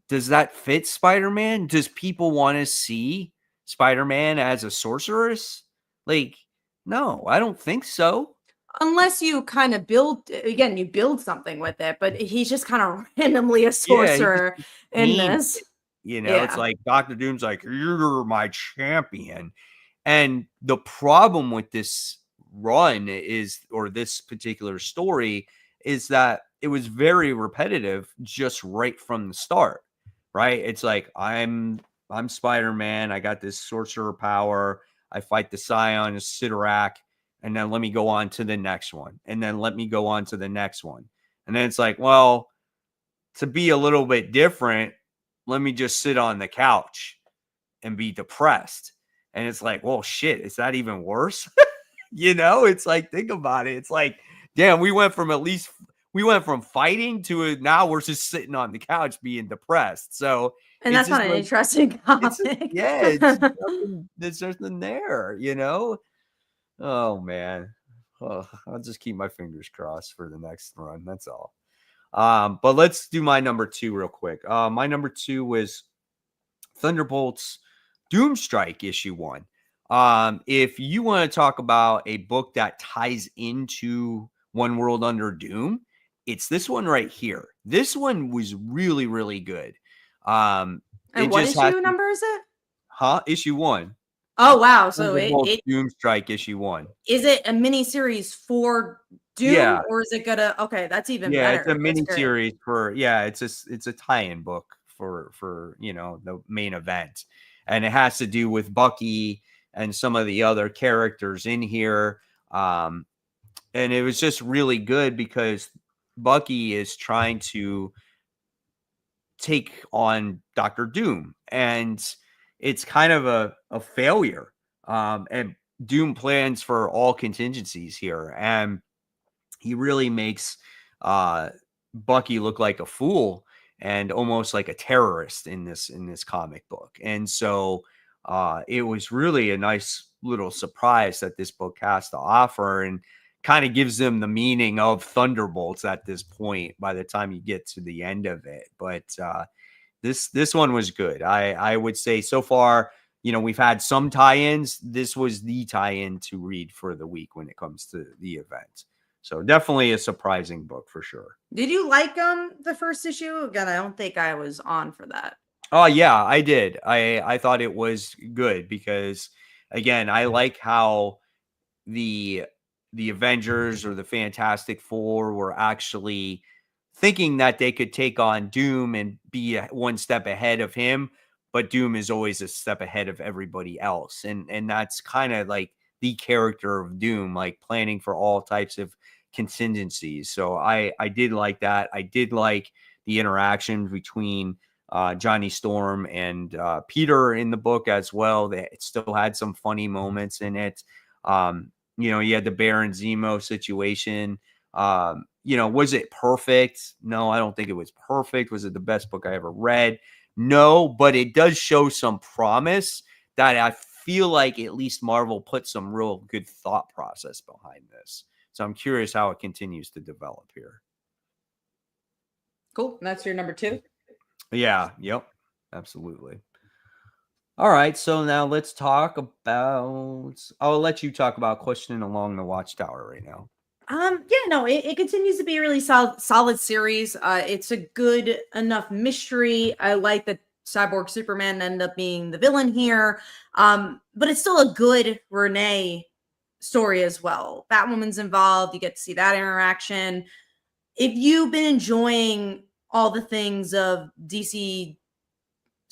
does that fit Spider-Man? Does people want to see Spider-Man as a sorceress? Like, no, I don't think so. Unless you kind of you build something with it, but he's just kind of randomly a Yeah, he sorcerer just in became this. it, it's Yeah. like Doctor Doom's like, "You're my champion." And the problem with this run is, or this particular story, is that it was very repetitive just right from the start, right? It's like, I'm Spider-Man, I got this sorcerer power, I fight the Scion of Sidorak, and then let me go on to the next one, and then let me go on to the next one. And then it's like, well, to be a little bit different, let me just sit on the couch and be depressed. And it's like, well, shit, is that even worse? It's like, think about it. It's like, damn, we went from fighting to now we're just sitting on the couch being depressed. So And it's that's just not an like, interesting it's just, comic. yeah, it's just nothing, there's nothing there. Oh man. Oh, I'll just keep my fingers crossed for the next run. That's all. But let's do my number 2 real quick. My number 2 was Thunderbolts Doomstrike issue 1. If you want to talk about a book that ties into One World Under Doom, it's this one right here. This one was really, really good. It And what just has issue number is it? issue 1. Oh wow. So Thunderbolts Doomstrike issue 1. is it a mini series for Doom, Yeah. or is it gonna, okay, that's even Yeah, it's a better. That's mini great. series it's a tie-in book for the main event. And it has to do with Bucky and some of the other characters in here. And it was just really good because Bucky is trying to take on Doctor Doom, and it's kind of a failure. And Doom plans for all contingencies here, and he really makes Bucky look like a fool and almost like a terrorist in this comic book. And so it was really a nice little surprise that this book has to offer, and kind of gives them the meaning of Thunderbolts at this point by the time you get to the end of it. But this one was good. I would say so far, we've had some tie-ins. This was the tie-in to read for the week when it comes to the event. So definitely a surprising book for sure. Did you like the first issue? Again, I don't think I was on for that. Oh yeah, I did. I thought it was good because, again, I like how the Avengers or the Fantastic Four were actually thinking that they could take on Doom and be one step ahead of him, but Doom is always a step ahead of everybody else. And that's kind of like the character of Doom, like planning for all types of contingencies. So I did like that. I did like the interaction between Johnny Storm and Peter in the book as well. It still had some funny moments in it. You had the Baron Zemo situation. Was it perfect? No, I don't think it was perfect. Was it the best book I ever read? No, but it does show some promise that I feel like at least Marvel put some real good thought process behind this. So I'm curious how it continues to develop here. Cool. And that's your number 2? Yeah. Yep. Absolutely. All right. So now let's talk about. I'll let you talk about Questioning Along the Watchtower right now. Yeah, no, it continues to be a really solid series. It's a good enough mystery. I like that Cyborg Superman ended up being the villain here. But it's still a good Renee story as well. Batwoman's involved. You get to see that interaction. If you've been enjoying all the things of DC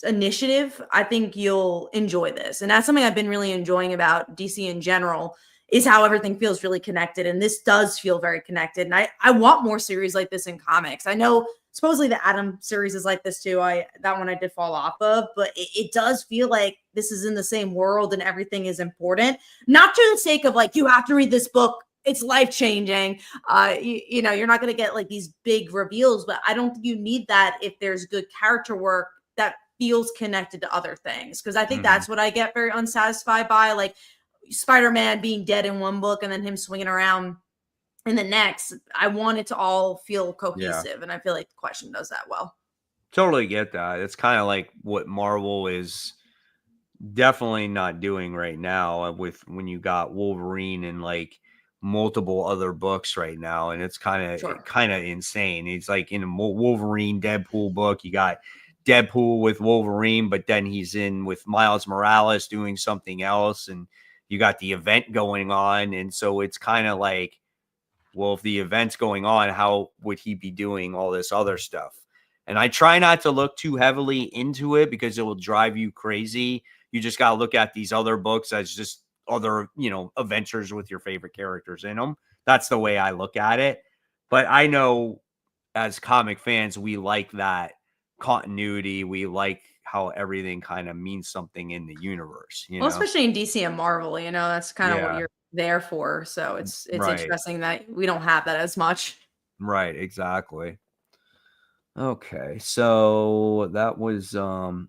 initiative, I think you'll enjoy this. And that's something I've been really enjoying about DC in general is how everything feels really connected. And this does feel very connected. And I want more series like this in comics. I know supposedly the Atom series is like this too. That one I did fall off of, but it does feel like this is in the same world and everything is important. Not to the sake of like, you have to read this book. It's life changing. You know, you're not going to get like these big reveals, but I don't think you need that if there's good character work that feels connected to other things. Because I think that's what I get very unsatisfied by. Like Spider-Man being dead in one book and then him swinging around in the next. I want it to all feel cohesive. And I feel like the Question does that well. Totally get that. It's kind of like what Marvel is definitely not doing right now with when you got Wolverine and like multiple other books right now, and it's kind of insane. It's like in a Wolverine Deadpool book, you got Deadpool with Wolverine, but then he's in with Miles Morales doing something else, and you got the event going on, and so it's kind of like, well, if the event's going on, how would he be doing all this other stuff? And I try not to look too heavily into it because it will drive you crazy. You just got to look at these other books as just other, you know, adventures with your favorite characters in them. That's the way I look at it. But I know as comic fans, we like that continuity. We like how everything kind of means something in the universe, you know? Especially in DC and Marvel, you know, that's kind of what you're there for. So it's interesting that we don't have that as much. Right, exactly. Okay, so that was the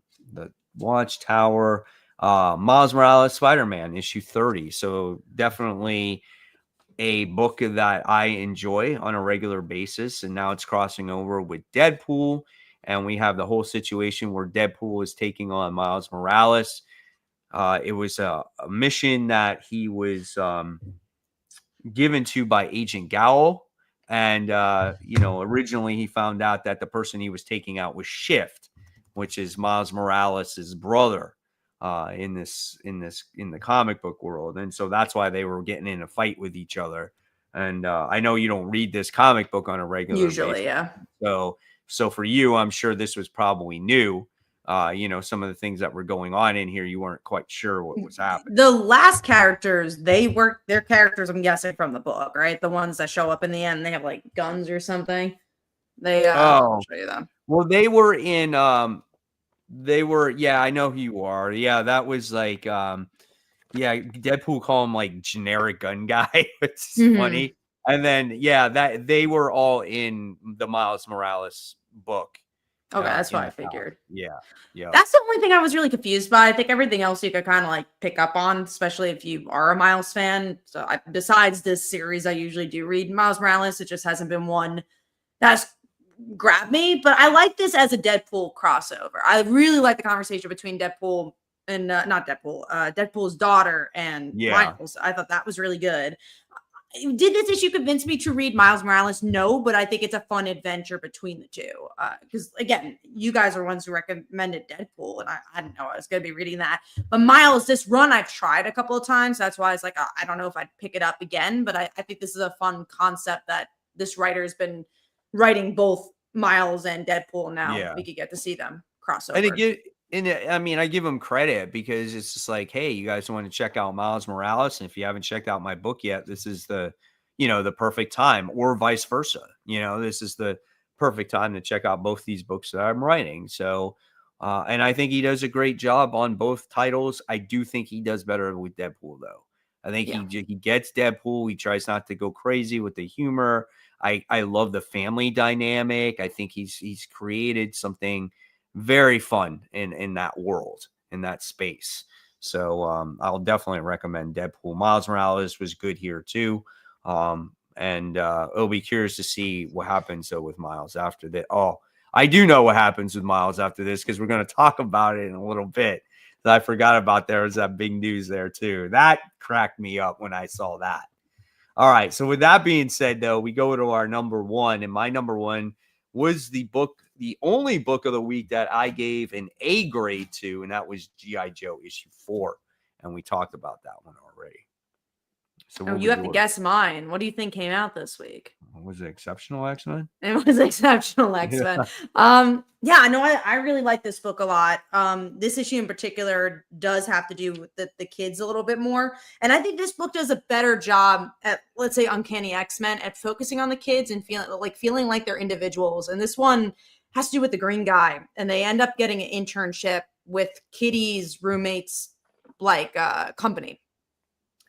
Watchtower, Miles Morales, Spider-Man, issue 30. So definitely a book that I enjoy on a regular basis, and now it's crossing over with Deadpool, and we have the whole situation where Deadpool is taking on Miles Morales. It was a mission that he was given to by Agent Gowl. And, you know, originally he found out that the person he was taking out was Shift, which is Miles Morales' brother in the comic book world. And so that's why they were getting in a fight with each other. And I know you don't read this comic book on a regular basis. Usually, yeah. So for you, I'm sure this was probably new. You know, some of the things that were going on in here, you weren't quite sure what was happening. The last characters, their characters, I'm guessing, from the book, right? The ones that show up in the end, they have like guns or something. I'll show you them. Well, they were in, yeah, I know who you are. Yeah, that was like, yeah, Deadpool called him like generic gun guy, which is funny. And then, yeah, that they were all in the Miles Morales book. Okay, that's what I figured. Yeah. That's the only thing I was really confused by. I think everything else you could kind of like pick up on, especially if you are a Miles fan. So besides this series, I usually do read Miles Morales. It just hasn't been one that's grabbed me. But I like this as a Deadpool crossover. I really like the conversation between Deadpool and Deadpool's daughter and Miles. I thought that was really good. Did this issue convince me to read Miles Morales? No, but I think it's a fun adventure between the two. Because again, you guys are ones who recommended Deadpool, and I didn't know I was going to be reading that. But Miles, this run I've tried a couple of times. That's why I was like, I don't know if I'd pick it up again. But I think this is a fun concept that this writer has been writing both Miles and Deadpool. Now we could get to see them cross over. And I mean, I give them credit because it's just like, hey, you guys want to check out Miles Morales, and if you haven't checked out my book yet, this is the perfect time, or vice versa. You know, this is the perfect time to check out both these books that I'm writing. So, and I think he does a great job on both titles. I do think he does better with Deadpool, though. I think he gets Deadpool. He tries not to go crazy with the humor. I love the family dynamic. I think he's created something very fun in that world, in that space. So I'll definitely recommend Deadpool. Miles Morales was good here too. And it'll be curious to see what happens though with Miles after that. Oh, I do know what happens with Miles after this, because we're going to talk about it in a little bit. I forgot about there was that big news there too. That cracked me up when I saw that. All right. So with that being said, though, we go to our number one, and my number one was the only book of the week that I gave an A grade to, and that was G.I. Joe issue 4. And we talked about that one already. So Oh, you have to guess mine. What do you think came out this week? Was it Exceptional X-Men? It was Exceptional X-Men. Yeah, no, I really like this book a lot. This issue in particular does have to do with the kids a little bit more. And I think this book does a better job at, let's say, Uncanny X-Men, at focusing on the kids and feeling like they're individuals. And this one has to do with the green guy. And they end up getting an internship with Kitty's roommate's company.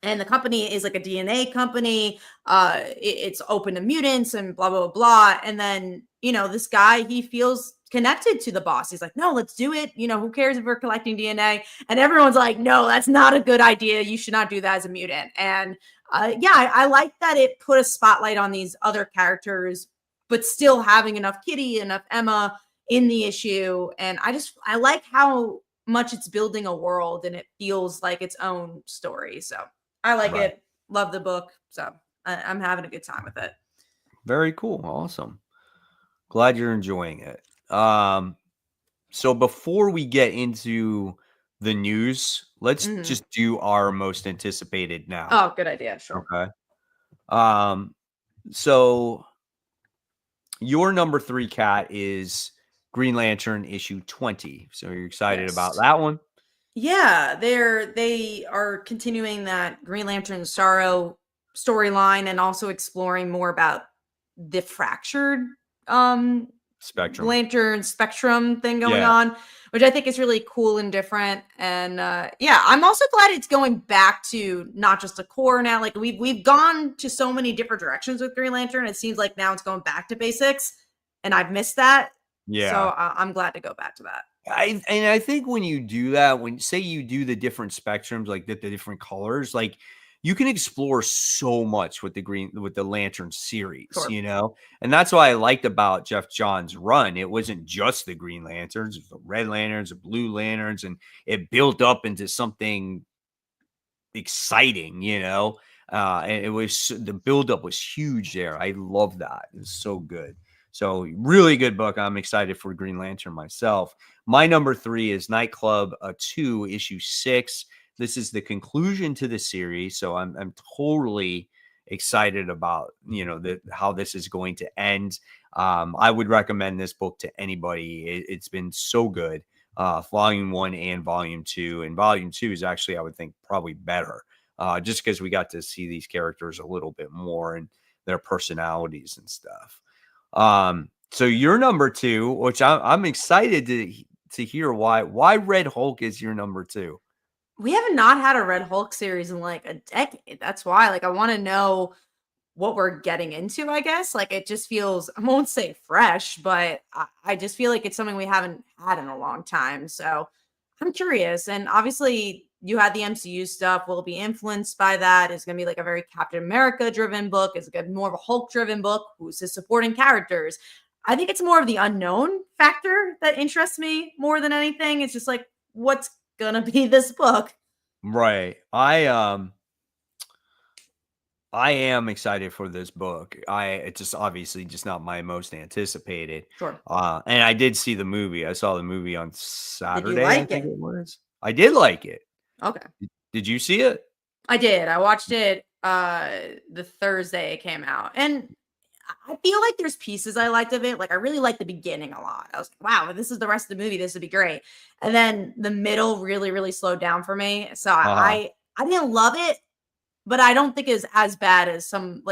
And the company is like a DNA company. It's open to mutants and blah, blah, blah. And then, this guy, he feels connected to the boss. He's like, no, let's do it. Who cares if we're collecting DNA? And everyone's like, no, that's not a good idea. You should not do that as a mutant. And I like that it put a spotlight on these other characters, but still having enough Kitty, enough Emma in the issue. And I like how much it's building a world and it feels like its own story. So I like it. Love the book. So I'm having a good time with it. Very cool. Awesome. Glad you're enjoying it. So before we get into the news, let's just do our most anticipated now. Oh, good idea. Sure. Okay. So your number 3, Kat, is Green Lantern issue 20. So you're excited about that one? Yeah, they are continuing that Green Lantern Sorrow storyline and also exploring more about the fractured spectrum thing going on, which I think is really cool and different. And I'm also glad it's going back to not just a core now. Like we've gone to so many different directions with Green Lantern. It seems like now it's going back to basics, and I've missed that. Yeah. So I'm glad to go back to that. I think when you do that, when say you do the different spectrums, like the different colors, like you can explore so much with the Lantern series, and that's what I liked about Jeff Johns' run. It wasn't just the Green Lanterns, it was the Red Lanterns, the Blue Lanterns, and it built up into something exciting, and it was, the buildup was huge there. I love that. It's so good. So really good book. I'm excited for Green Lantern myself. My number 3 is Nightclub 2, issue 6. This is the conclusion to the series. So I'm totally excited about, how this is going to end. I would recommend this book to anybody. It's been so good. Volume 1 and Volume 2. And Volume 2 is actually, I would think, probably better. Just because we got to see these characters a little bit more and their personalities and stuff. So your number 2, which I'm excited to hear why Red Hulk is your number 2. We have not had a Red Hulk series in like a decade. That's why, I want to know what we're getting into, I guess. It just feels, I won't say fresh, but I just feel like it's something we haven't had in a long time. So I'm curious. And obviously you had the MCU stuff. Will it be influenced by that? It's going to be like a very Captain America driven book. Is it going to be more of a Hulk driven book? Who's his supporting characters? I think it's more of the unknown factor that interests me more than anything. It's just like, what's going to be this book? Right. I am excited for this book. It's just obviously just not my most anticipated. Sure. And I did see the movie. I saw the movie on Saturday. Did you like I think it was. I did like it. Okay. Did you see it? I did. I watched it the Thursday it came out. And I feel like there's pieces I liked of it. I really liked the beginning a lot. I was like, wow, if this is the rest of the movie, this would be great. And then the middle really, really slowed down for me. So I didn't love it, but I don't think it's as bad as some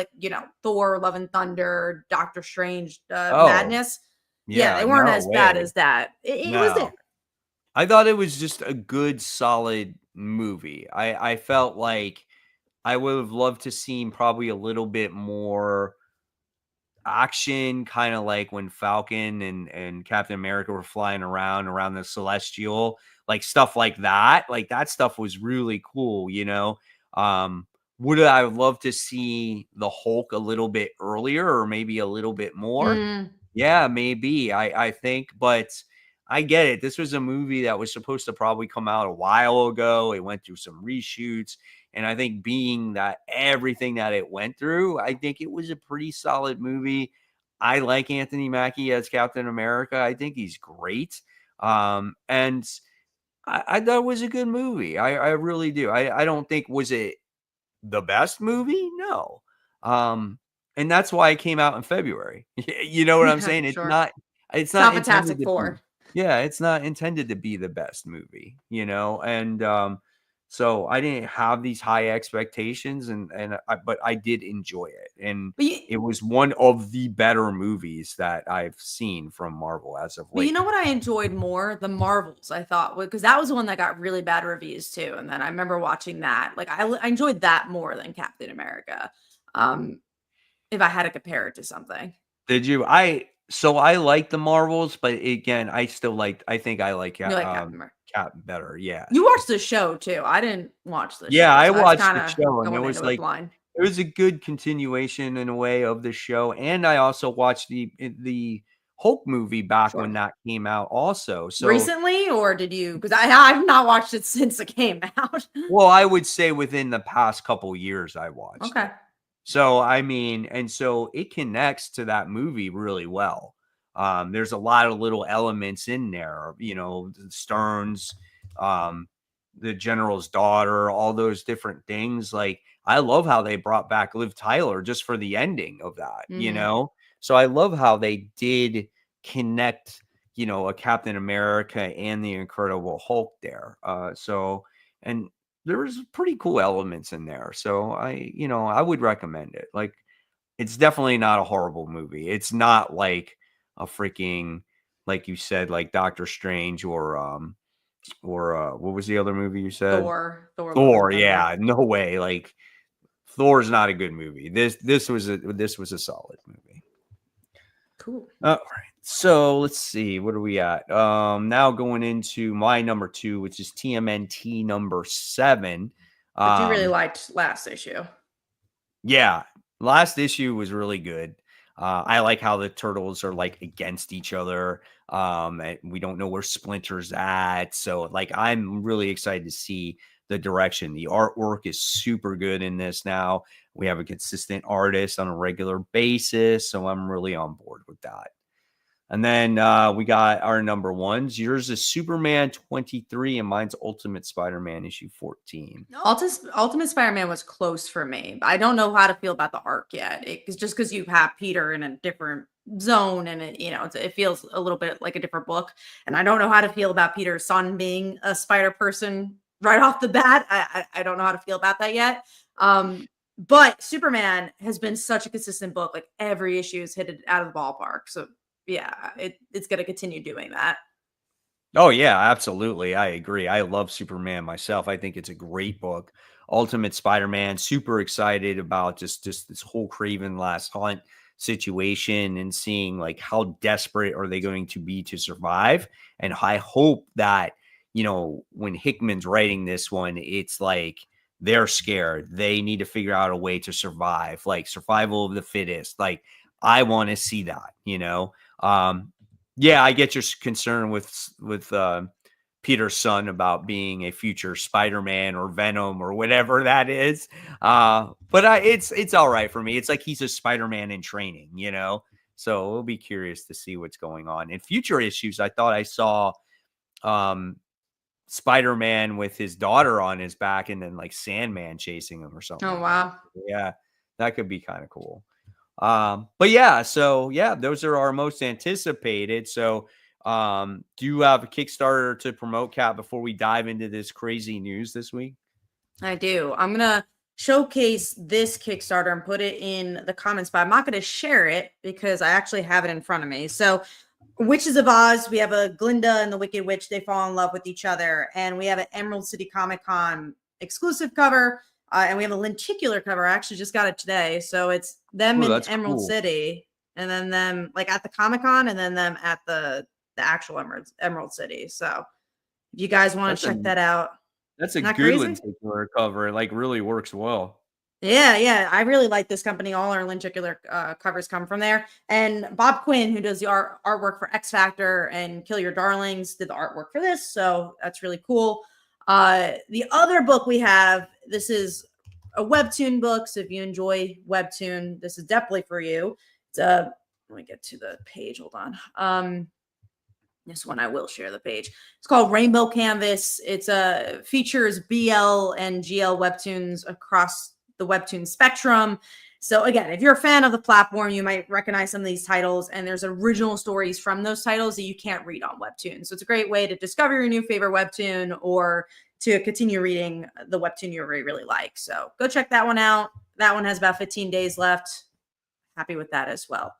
Thor, Love and Thunder, Doctor Strange madness. Yeah, they weren't as bad as that. It was there. I thought it was just a good, solid movie. I felt like I would have loved to see probably a little bit more action, kind of like when Falcon and Captain America were flying around the Celestial, stuff like that. That stuff was really cool, Would I love to see the Hulk a little bit earlier or maybe a little bit more? Yeah, maybe. I think, but I get it. This was a movie that was supposed to probably come out a while ago. It went through some reshoots. And I think being that everything that it went through, I think it was a pretty solid movie. I like Anthony Mackie as Captain America. I think he's great. And I thought it was a good movie. I really do. I don't think was it the best movie? No. And that's why it came out in February. You know what I'm Yeah, saying? sure. It's It's not not intended Fantastic to be. Four. Yeah, it's not intended to be the best movie, and so I didn't have these high expectations but I did enjoy it. And But you, it was one of the better movies that I've seen from Marvel as of but you late. know what I enjoyed more? The Marvels, I thought, because that was the one that got really bad reviews too. And then I remember watching that. Like I enjoyed that more than Captain America. Um, if I had to compare it to something. Did you? I like the Marvels, but again, I think I like You like Captain America. Cap better. Yeah. You watched the show too. I didn't watch the Yeah, show, I so I was watched kind the of show and going into it blind. it was a good continuation in a way of the show. And I also watched the Hulk movie back when Sure. that came out also. So, Recently, or did you? Because I've not watched it since it came out. well, I would say within the past couple years I watched Okay. it. So, I mean, and so it connects to that movie really well. There's a lot of little elements in there, the Stearns, um, the general's daughter, all those different things. Like, I love how they brought back Liv Tyler just for the ending of that, Mhm. So I love how they did connect, a Captain America and the Incredible Hulk there. And there was pretty cool elements in there. So I would recommend it. Like, it's definitely not a horrible movie. It's not like a freaking, like you said, like Doctor Strange or what was the other movie you said? Thor, Love and Thor. Thunder. Yeah, no way. Like, Thor's not a good movie. This was a solid movie. Cool. All right. So let's see. What are we at? Now going into my number 2, which is TMNT number 7. But you really liked last issue. Yeah, last issue was really good. I like how the turtles are like against each other. And we don't know where Splinter's at. So like, I'm really excited to see the direction. The artwork is super good in this now. We have a consistent artist on a regular basis. So I'm really on board with that. And then we got our number ones. Yours is Superman 23 and mine's Ultimate Spider-Man issue 14. Ultimate Spider-Man was close for me. I don't know how to feel about the arc yet. It's just because you have Peter in a different zone and it feels a little bit like a different book. And I don't know how to feel about Peter's son being a spider person right off the bat. I don't know how to feel about that yet. But Superman has been such a consistent book. Like every issue has hit it out of the ballpark. So yeah, it's going to continue doing that. Oh yeah, absolutely. I agree. I love Superman myself. I think it's a great book. Ultimate Spider-Man, super excited about just this whole Craven Last Hunt situation and seeing like how desperate are they going to be to survive. And I hope that, when Hickman's writing this one, it's like they're scared. They need to figure out a way to survive, like survival of the fittest. Like, I want to see that, yeah, I get your concern with Peter's son about being a future Spider-Man or Venom or whatever that is. But it's all right for me. It's like he's a Spider-Man in training, So we'll be curious to see what's going on. In future issues, I thought I saw Spider-Man with his daughter on his back and then like Sandman chasing him or something. Oh, wow. Yeah, that could be kind of cool. But yeah, so yeah, those are our most anticipated. So, do you have a Kickstarter to promote, Kat, before we dive into this crazy news this week? I do. I'm gonna showcase this Kickstarter and put it in the comments, but I'm not gonna share it because I actually have it in front of me. So, Witches of Oz, we have a Glinda and the Wicked Witch. They fall in love with each other, and we have an Emerald City Comic Con exclusive cover. And we have a lenticular cover. I actually just got it today. So it's them in Emerald City, and then them like at the Comic-Con, and then them at the actual Emerald City. So if you guys want to check that out. That's a good lenticular cover. It like really works well. Yeah. I really like this company. All our lenticular covers come from there. And Bob Quinn, who does the artwork for X Factor and Kill Your Darlings, did the artwork for this. So that's really cool. The other book we have, this is a webtoon book. So if you enjoy webtoon, this is definitely for you. It's let me get to the page. Hold on. This one I will share the page. It's called Rainbow Canvas. It's features BL and GL webtoons across the webtoon spectrum. So again, if you're a fan of the platform, you might recognize some of these titles, and there's original stories from those titles that you can't read on webtoon. So it's a great way to discover your new favorite webtoon or to continue reading the webtoon you really, really like. So go check that one out. That one has about 15 days left. Happy with that as well.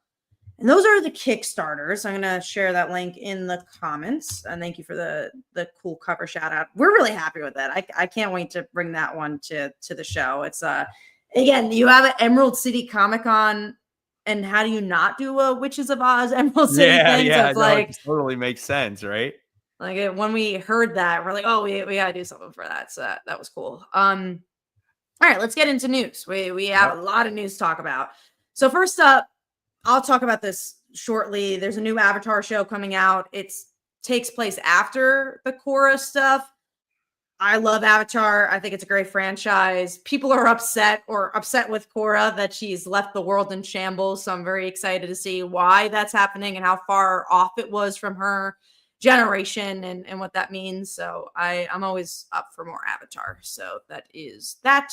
And those are the Kickstarters. I'm going to share that link in the comments. And thank you for the cool cover shout out. We're really happy with that. I can't wait to bring that one to the show. It's again, you have an Emerald City Comic Con, and how do you not do a Witches of Oz Emerald City thing? Yeah, so it's like, it totally makes sense, right? Like when we heard that, we're like, oh, we gotta do something for that. So that was cool. All right, let's get into news. We have a lot of news to talk about. So first up, I'll talk about this shortly. There's a new Avatar show coming out. It takes place after the Korra stuff. I love Avatar. I think it's a great franchise. People are upset with Korra that she's left the world in shambles. So I'm very excited to see why that's happening and how far off it was from her generation and what that means. So I'm always up for more Avatar. So that is that.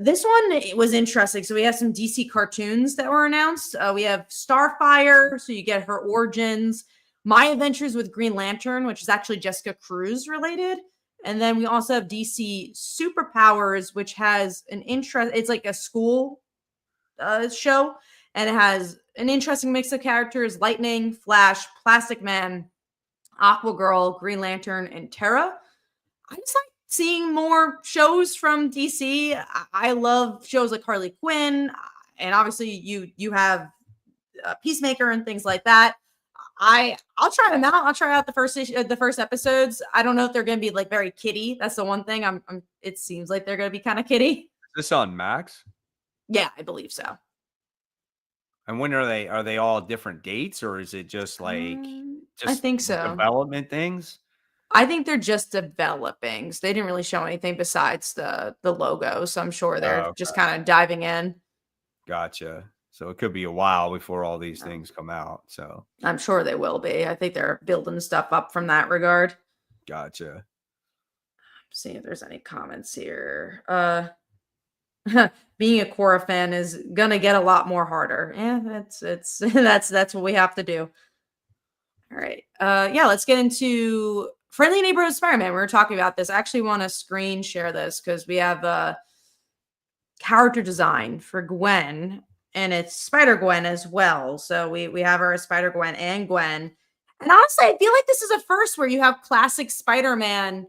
This one was interesting. So we have some DC cartoons that were announced. We have Starfire, so you get her origins. My Adventures with Green Lantern, which is actually Jessica Cruz related. And then we also have DC Superpowers, which has an interest. It's like a school show, and it has an interesting mix of characters: Lightning, Flash, Plastic Man, Aquagirl, Green Lantern, and Terra. I just like seeing more shows from DC. I love shows like Harley Quinn, and obviously you have Peacemaker and things like that. I'll try them out. I'll try out the first episodes. I don't know if they're going to be like very kiddie. That's the one thing. It seems like they're going to be kind of kiddie. Is this on Max? Yeah, I believe so. And when are they? Are they all different dates, or is it just like I think so. Development things? I think they're just developing. So they didn't really show anything besides the logo. So I'm sure they're just kind of diving in. Gotcha. So it could be a while before all these things come out. So I'm sure they will be. I think they're building stuff up from that regard. Gotcha. See if there's any comments here. Being a Korra fan is gonna get a lot more harder. Yeah, that's what we have to do. All right. Yeah, let's get into Friendly Neighborhood Spider-Man. We were talking about this. I actually want to screen share this because we have character design for Gwen, and it's Spider-Gwen as well. So we have her as Spider-Gwen and Gwen. And honestly, I feel like this is a first where you have classic Spider-Man,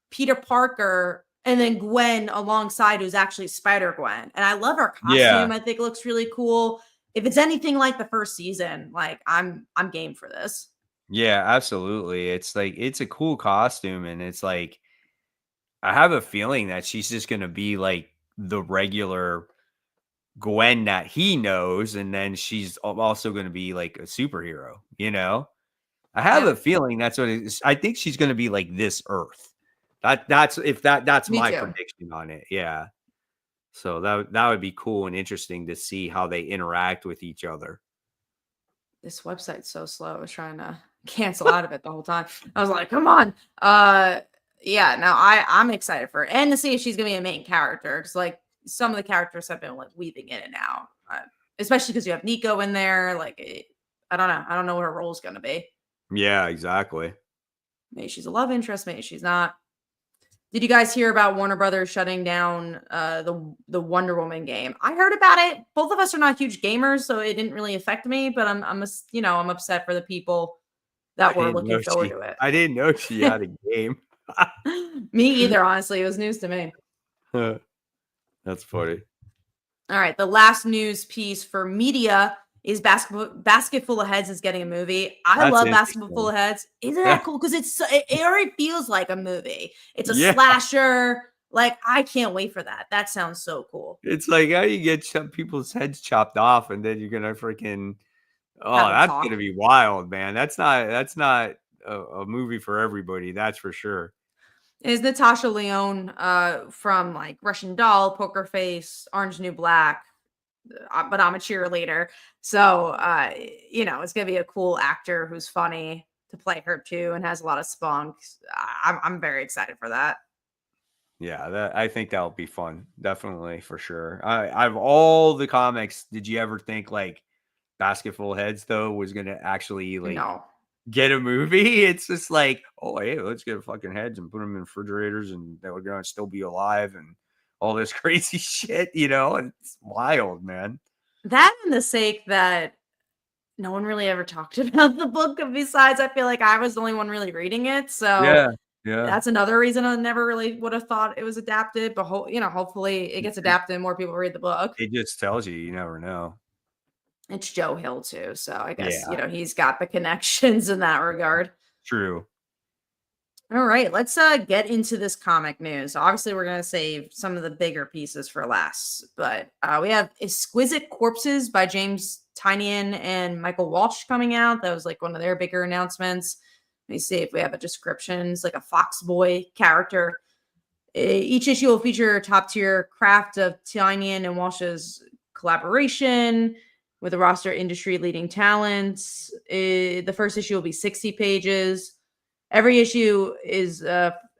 Peter Parker, and then Gwen alongside, who's actually Spider-Gwen. And I love her costume. Yeah. I think it looks really cool. If it's anything like the first season, like I'm game for this. Yeah, absolutely. It's like, it's a cool costume, and it's like, I have a feeling that she's just going to be like the regular Gwen that he knows, and then she's also going to be like a superhero, you know? I have a feeling that's what it is. I think she's going to be like this Earth. That's my prediction on it. Yeah. So that would be cool and interesting to see how they interact with each other. This website's so slow. I was trying to cancel out of it the whole time. I was like, come on. Yeah, no, I'm excited for it. And to see if she's gonna be a main character. Because like some of the characters have been like weaving in and out. Especially because you have Nico in there. Like I don't know. I don't know what her role is gonna be. Yeah, exactly. Maybe she's a love interest, maybe she's not. Did you guys hear about Warner Brothers shutting down the Wonder Woman game? I heard about it. Both of us are not huge gamers, so it didn't really affect me. But I'm upset for the people that were looking forward to it. I didn't know she had a game. Me either, honestly. It was news to me. That's funny. All right, the last news piece for media is Basket Full of Heads is getting a movie. I love Basket Full of Heads. Isn't that cool? Because it already feels like a movie. It's a slasher. Like, I can't wait for that. That sounds so cool. It's like how you get people's heads chopped off, and then you're gonna freaking that's gonna be wild, man. That's not a movie for everybody. That's for sure. Is Natasha Lyonne from like Russian Doll, Poker Face, Orange New Black, but I'm a cheerleader. So it's gonna be a cool actor who's funny to play her too and has a lot of spunk. I'm very excited for that. Yeah, I think that'll be fun. Definitely, for sure. I've all the comics, did you ever think like Basketball Heads though was gonna actually like No. get a movie? It's just like, oh hey, let's get fucking heads and put them in refrigerators and they're gonna still be alive and all this crazy shit, it's wild, man. That and the sake that no one really ever talked about the book besides I feel like I was the only one really reading it. So Yeah, yeah. that's another reason I never really would have thought it was adapted. But hopefully it gets adapted and more people read the book. It just tells you never know. It's Joe Hill too. So I guess, Yeah, he's got the connections in that regard. true. All right, let's get into this comic news. Obviously, we're gonna save some of the bigger pieces for last, but we have Exquisite Corpses by James Tynion and Michael Walsh coming out. That was like one of their bigger announcements. Let me see if we have a description. It's like a Fox Boy character. Each issue will feature top tier craft of Tynion and Walsh's collaboration with a roster of industry leading talents. The first issue will be 60 pages. Every issue is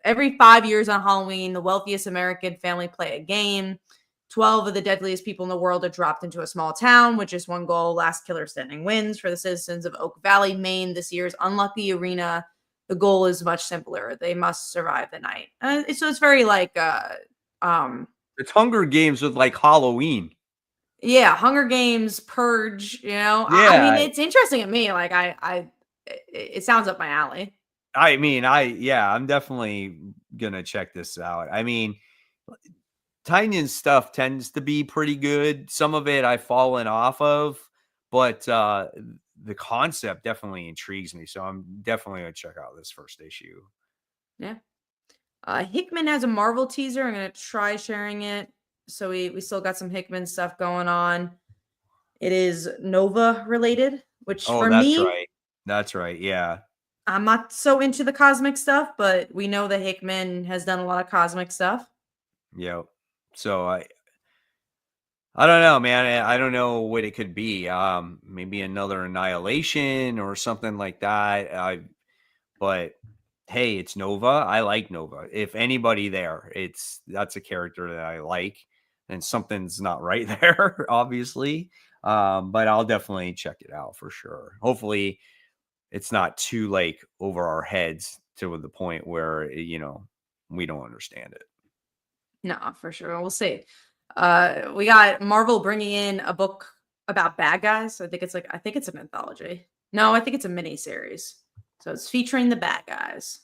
every 5 years on Halloween, the wealthiest American family play a game. 12 of the deadliest people in the world are dropped into a small town with just one goal: last killer standing wins. For the citizens of Oak Valley, Maine, this year's unlucky arena, the goal is much simpler. They must survive the night. So it's very like It's Hunger Games with like Halloween. yeah, Hunger Games, Purge, I mean, Yeah, it's interesting to me. Like it sounds up my alley. I mean, I'm definitely gonna check this out. I mean, Tynion's stuff tends to be pretty good. Some of it I've fallen off of, but the concept definitely intrigues me. So I'm definitely gonna check out this first issue. Yeah. Hickman has a Marvel teaser. I'm gonna try sharing it. So we still got some Hickman stuff going on. It is Nova related, which Oh, for that's me, right. That's right. Yeah. I'm not so into the cosmic stuff, but we know that Hickman has done a lot of cosmic stuff. Yep. So I don't know, man. I don't know what it could be. Maybe another Annihilation or something like that. But hey, it's Nova. I like Nova. If anybody there, that's a character that I like, and something's not right there, obviously. But I'll definitely check it out for sure. Hopefully, it's not too like over our heads to the point where we don't understand it. No, for sure. We'll see. We got Marvel bringing in a book about bad guys. I think it's an anthology. No, I think it's a mini series. So it's featuring the bad guys.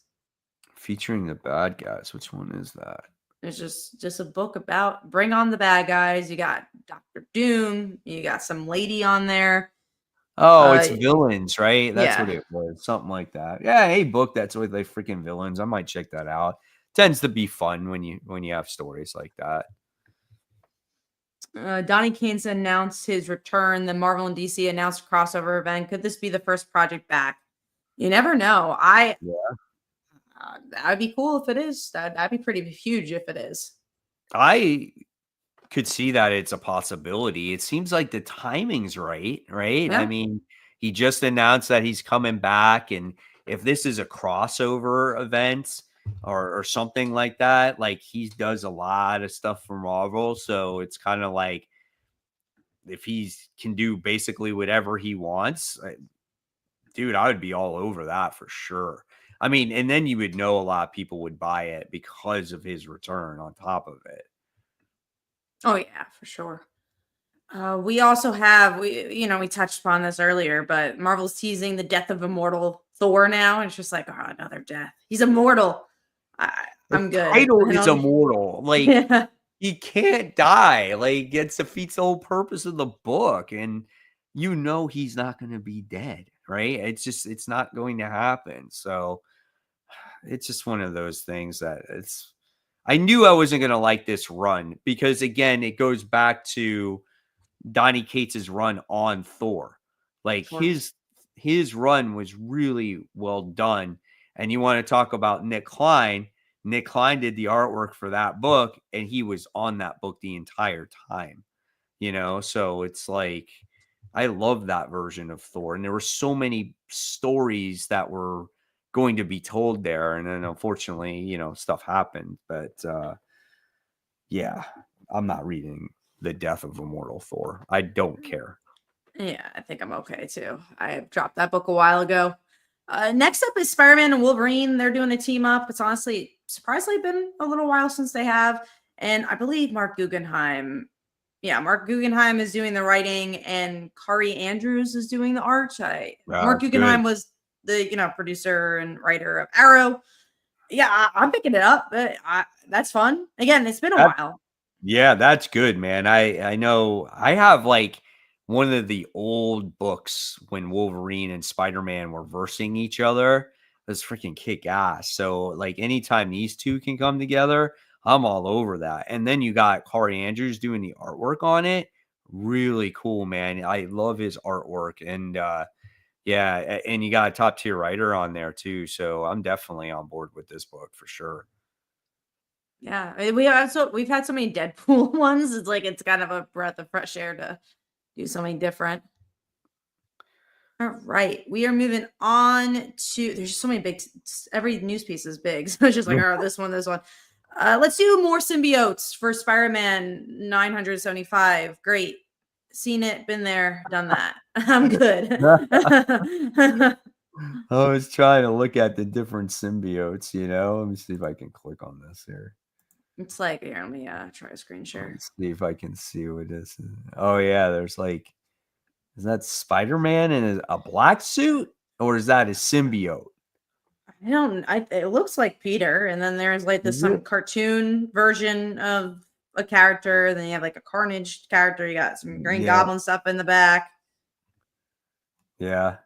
Featuring the bad guys. Which one is that? It's just a book about bring on the bad guys. You got Doctor Doom. You got some lady on there. Oh, it's villains, right? That's what Yeah. it was. Something like that. Yeah, hey, book that's with like freaking villains. I might check that out. Tends to be fun when you have stories like that. Donnie Cates announced his return. The Marvel and DC announced a crossover event. Could this be the first project back? You never know. That'd be cool if it is. That'd be pretty huge if it is. I could see that it's a possibility. It seems like the timing's right? Yeah. I mean, he just announced that he's coming back, and if this is a crossover event or something like that, like he does a lot of stuff for Marvel, so it's kind of like if he can do basically whatever he wants, dude, I would be all over that for sure. I mean, and then you would know a lot of people would buy it because of his return on top of it. Oh yeah, for sure. We also have we touched upon this earlier, but Marvel's teasing the death of immortal Thor now. And it's just like, oh, another death. He's immortal. I'm The good. title is immortal. Like, Yeah. he can't die. Like, it defeats the whole purpose of the book. And he's not going to be dead, right? It's not going to happen. So it's just one of those things that I knew I wasn't going to like this run because, again, it goes back to Donnie Cates' run on Thor. Like, Sure. his run was really well done. And you want to talk about Nick Klein. Nick Klein did the artwork for that book, and he was on that book the entire time, so it's like I love that version of Thor, and there were so many stories that were going to be told there, and then unfortunately, stuff happened, but yeah, I'm not reading the death of Immortal Thor. I don't care. Yeah, I think I'm okay too. I dropped that book a while ago. Next up is Spider-Man and Wolverine. They're doing a team up. It's honestly surprisingly been a little while since they have. And I believe Mark Guggenheim is doing the writing, and Kari Andrews is doing the art. Mark Guggenheim was the producer and writer of Arrow. Yeah, I'm picking it up. That's fun. Again, it's been a while. Yeah, that's good, man. I know I have like one of the old books when Wolverine and Spider-Man were versing each other. It was freaking kick ass. So like anytime these two can come together, I'm all over that. And then you got Kari Andrews doing the artwork on it. Really cool, man. I love his artwork. And yeah, and you got a top tier writer on there too. So I'm definitely on board with this book for sure. Yeah, we've had so many Deadpool ones. It's like it's kind of a breath of fresh air to do something different. All right, we are moving on to. There's just so many big. Every news piece is big, so it's just like, oh, this one. Let's do more symbiotes for Spider-Man 975. Great, seen it, been there, done that. I'm good. I was trying to look at the different symbiotes. Let me see if I can click on this here. It's like, here, let me try a screen share. Let's see if I can see what this is. Oh yeah, there's like, is that Spider-Man in a black suit, or is that a symbiote? It looks like Peter, and then there's like some cartoon version of a character. Then you have like a Carnage character. You got some Green Goblin stuff in the back. Yeah,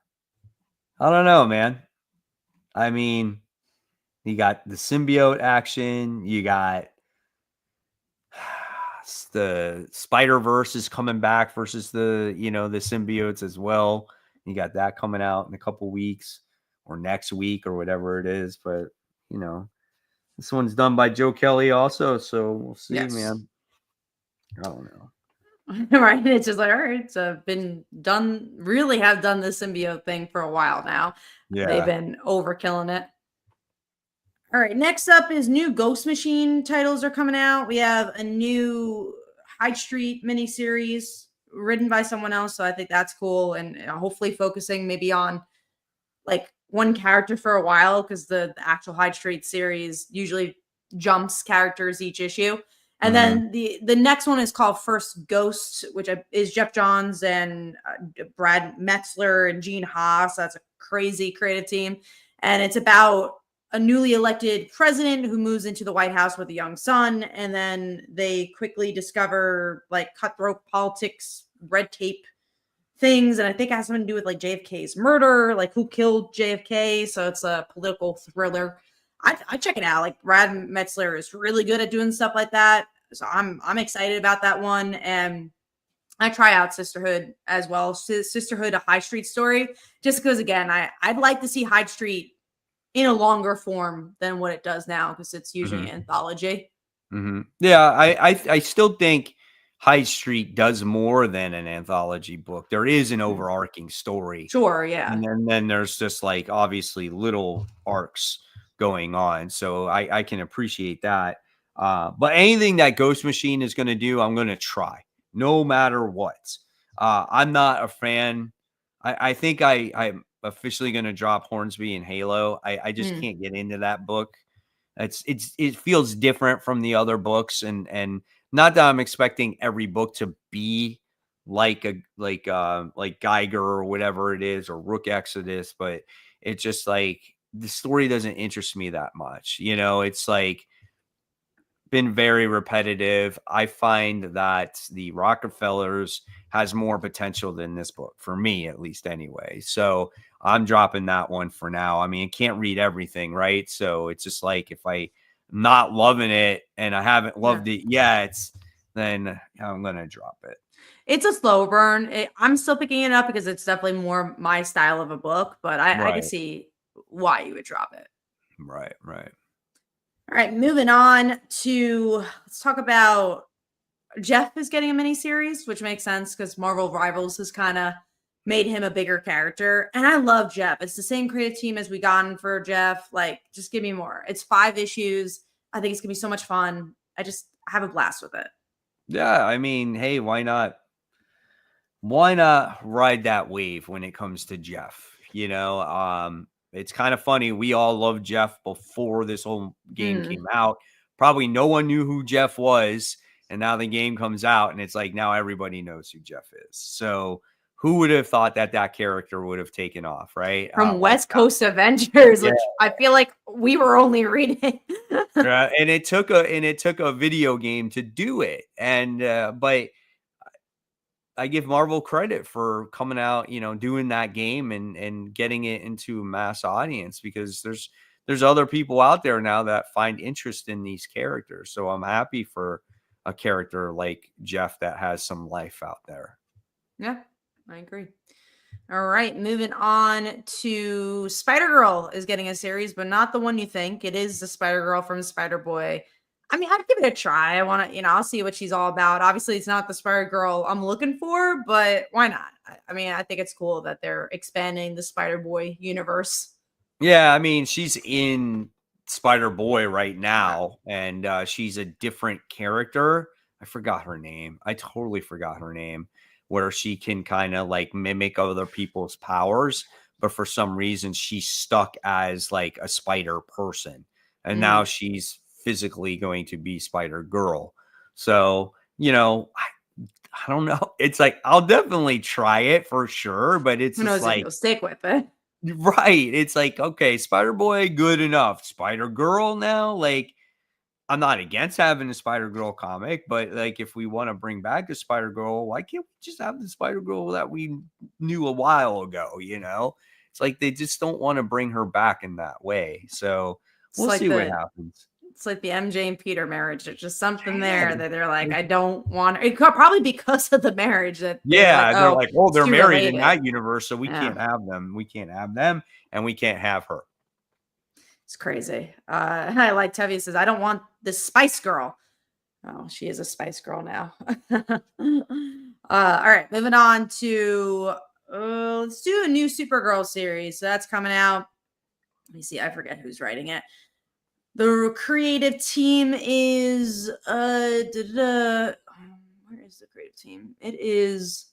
I don't know, man. I mean, you got the symbiote action. You got the Spider-Verse is coming back versus the symbiotes as well. You got that coming out in a couple weeks or next week or whatever it is. But this one's done by Joe Kelly also, so we'll see, man. I don't know. Right, it's just like, all right, it's been done. Really have done the symbiote thing for a while now. Yeah, they've been overkilling it. All right, next up is new Ghost Machine titles are coming out. We have a new High Street miniseries written by someone else, so I think that's cool, and hopefully focusing maybe on like one character for a while, because the actual High Street series usually jumps characters each issue. And then the next one is called First Ghost, which is Jeff Johns and Brad Metzler and Gene Haas. That's a crazy creative team, and it's about a newly elected president who moves into the White House with a young son, and then they quickly discover like cutthroat politics, red tape things, and I think it has something to do with like JFK's murder, like who killed JFK. So it's a political thriller. I check it out. Like Brad Metzler is really good at doing stuff like that, so I'm excited about that one. And I try out Sisterhood as well. Sisterhood, a High Street story, just because again, I'd like to see High Street in a longer form than what it does now, because it's usually an anthology. Yeah, I still think High Street does more than an anthology book. There is an overarching story. Sure, yeah. And then there's just like obviously little arcs going on. So I can appreciate that. But anything that Ghost Machine is going to do, I'm going to try no matter what. I'm not a fan. I think I'm officially going to drop Hornsby and Halo. I just can't get into that book. It feels different from the other books, and not that I'm expecting every book to be like Geiger or whatever it is, or Rook Exodus, but it's just like the story doesn't interest me that much. It's like been very repetitive. I find that the Rockefellers has more potential than this book, for me at least anyway. So I'm dropping that one for now. I mean, I can't read everything, right? So it's just like if I'm not loving it and I haven't loved it yet, then I'm going to drop it. It's a slow burn. I'm still picking it up because it's definitely more my style of a book, but I can see why you would drop it. Right. All right, moving on to let's talk about Jeff is getting a miniseries, which makes sense because Marvel Rivals has kind of made him a bigger character. And I love Jeff. It's the same creative team as we gotten for Jeff. Like, just give me more. It's 5 issues. I think it's gonna be so much fun. I have a blast with it. Yeah, I mean, hey, why not? Why not ride that wave when it comes to Jeff? It's kind of funny. We all loved Jeff before this whole game came out. Probably no one knew who Jeff was. And now the game comes out and it's like now everybody knows who Jeff is. So who would have thought that character would have taken off, right? From West Coast Avengers, which I feel like we were only reading. And it took a video game to do it. And but I give Marvel credit for coming out, doing that game and getting it into a mass audience, because there's other people out there now that find interest in these characters. So I'm happy for a character like Jeff that has some life out there. Yeah, I agree. All right, moving on to Spider-Girl is getting a series, but not the one you think. It is the Spider-Girl from Spider-Boy. I mean, I'd give it a try. I want to, I'll see what she's all about. Obviously, it's not the Spider-Girl I'm looking for, but why not? I mean, I think it's cool that they're expanding the Spider-Boy universe. Yeah, I mean, she's in Spider-Boy right now, and she's a different character. I forgot her name. I totally forgot her name, where she can kind of like mimic other people's powers, but for some reason she's stuck as like a spider person. And now she's physically going to be Spider-Girl. So, I don't know. It's like, I'll definitely try it for sure, but it's just like, you'll stick with it. Right. It's like, okay, Spider-Boy, good enough. Spider-Girl now, like, I'm not against having a Spider-Girl comic, but like, if we want to bring back the Spider-Girl, why can't we just have the Spider-Girl that we knew a while ago? It's like they just don't want to bring her back in that way. So we'll see what happens. It's like the MJ and Peter marriage. There's just something there that they're like, I don't want. It could probably because of the marriage that. They're like, oh, they're married in that universe, so we can't have them. We can't have them, and we can't have her. It's crazy. I like Tevi says, I don't want this Spice Girl. Oh, she is a Spice Girl now. All right, moving on to let's do a new Supergirl series. So that's coming out. Let me see. I forget who's writing it. The creative team is where is the creative team? It is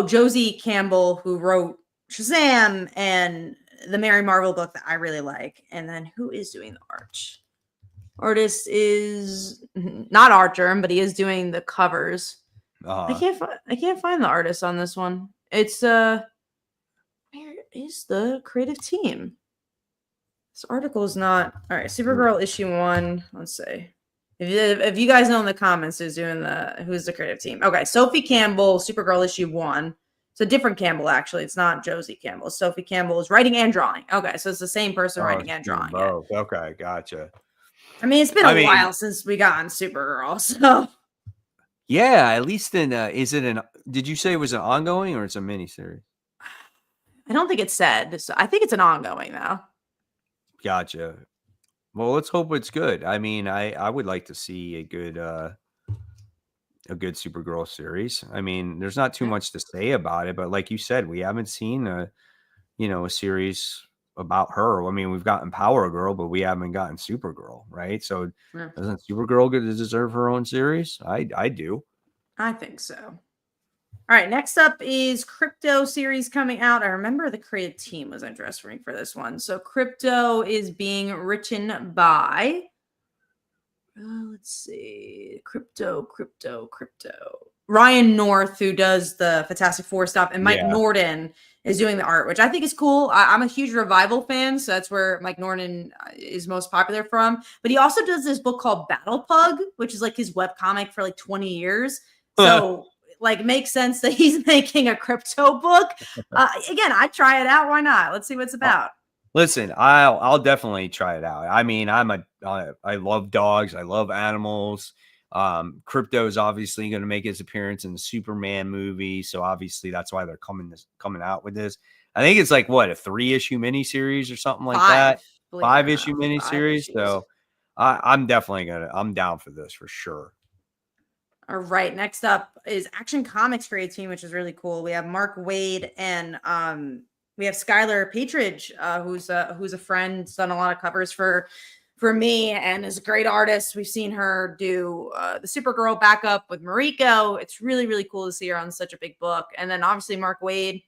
Josie Campbell, who wrote Shazam and the Mary Marvel book that I really like. And then who is doing the art? Artist is not Art Germ, but he is doing the covers. I can't find the artist on this one. It's where is the creative team? This article is not all right. Supergirl issue 1. Let's see. If you guys know in the comments who's the creative team. Okay, Sophie Campbell, Supergirl issue 1. It's a different Campbell, actually. It's not Josie Campbell. Sophie Campbell is writing and drawing. Okay, so it's the same person writing and drawing. Both. Yeah. Okay, gotcha. I mean, it's been a while since we got on Supergirl, so yeah. At least did you say it was an ongoing or it's a miniseries? I don't think it said. So I think it's an ongoing though. Gotcha. Well, let's hope it's good. I mean, I would like to see a good Supergirl series. I mean, there's not too much to say about it, but like you said, we haven't seen a series about her. I mean, we've gotten Power Girl, but we haven't gotten Supergirl, right? So doesn't Supergirl deserve her own series? I do. I think so. All right, next up is Krypto series coming out. I remember the creative team was interested for this one. So Krypto is being written by, let's see, Krypto. Ryan North, who does the Fantastic Four stuff, and Mike Norton is doing the art, which I think is cool. I'm a huge Revival fan, so that's where Mike Norton is most popular from. But he also does this book called Battle Pug, which is like his webcomic for like 20 years. So like makes sense that he's making a Krypto book. Again, I'd try it out. Why not? Let's see what it's about. Listen, I'll definitely try it out. I mean, I love dogs. I love animals. Krypto is obviously going to make his appearance in the Superman movie, so obviously that's why they're coming out with this. I think it's like what, a 3-issue miniseries or something like that. 5-issue miniseries. So I'm definitely I'm down for this for sure. All right. Next up is Action Comics creative team, which is really cool. We have Mark Waid and we have Skylar Patridge, who's a friend, done a lot of covers for me and is a great artist. We've seen her do the Supergirl backup with Mariko. It's really, really cool to see her on such a big book. And then obviously Mark Waid,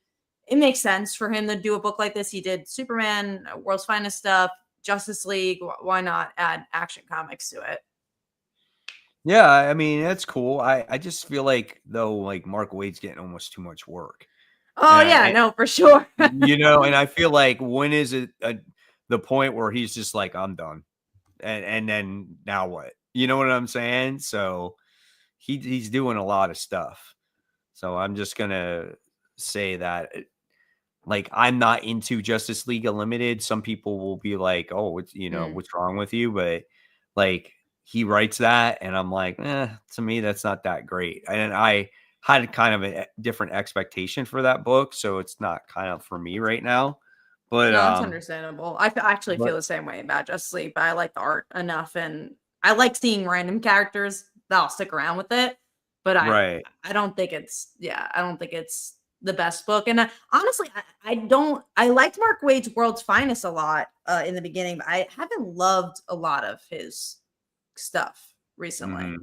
it makes sense for him to do a book like this. He did Superman, World's Finest Stuff, Justice League. Why not add Action Comics to it? Yeah, I mean, that's cool. I just feel like, though, like Mark Waid's getting almost too much work. Oh, yeah, no, for sure. And I feel like when is it the point where he's just like, I'm done. And then now what? You know what I'm saying? So he's doing a lot of stuff. So I'm just going to say that, like, I'm not into Justice League Unlimited. Some people will be like, oh, it's, what's wrong with you? But like, he writes that and I'm like, to me, that's not that great. And I had kind of a different expectation for that book. So it's not kind of for me right now. But no, it's understandable. I actually feel the same way about Justice League, but I like the art enough and I like seeing random characters that I'll stick around with it. But I don't think it's the best book. And honestly, I liked Mark Waid's World's Finest a lot in the beginning, but I haven't loved a lot of his stuff recently. Mm-hmm.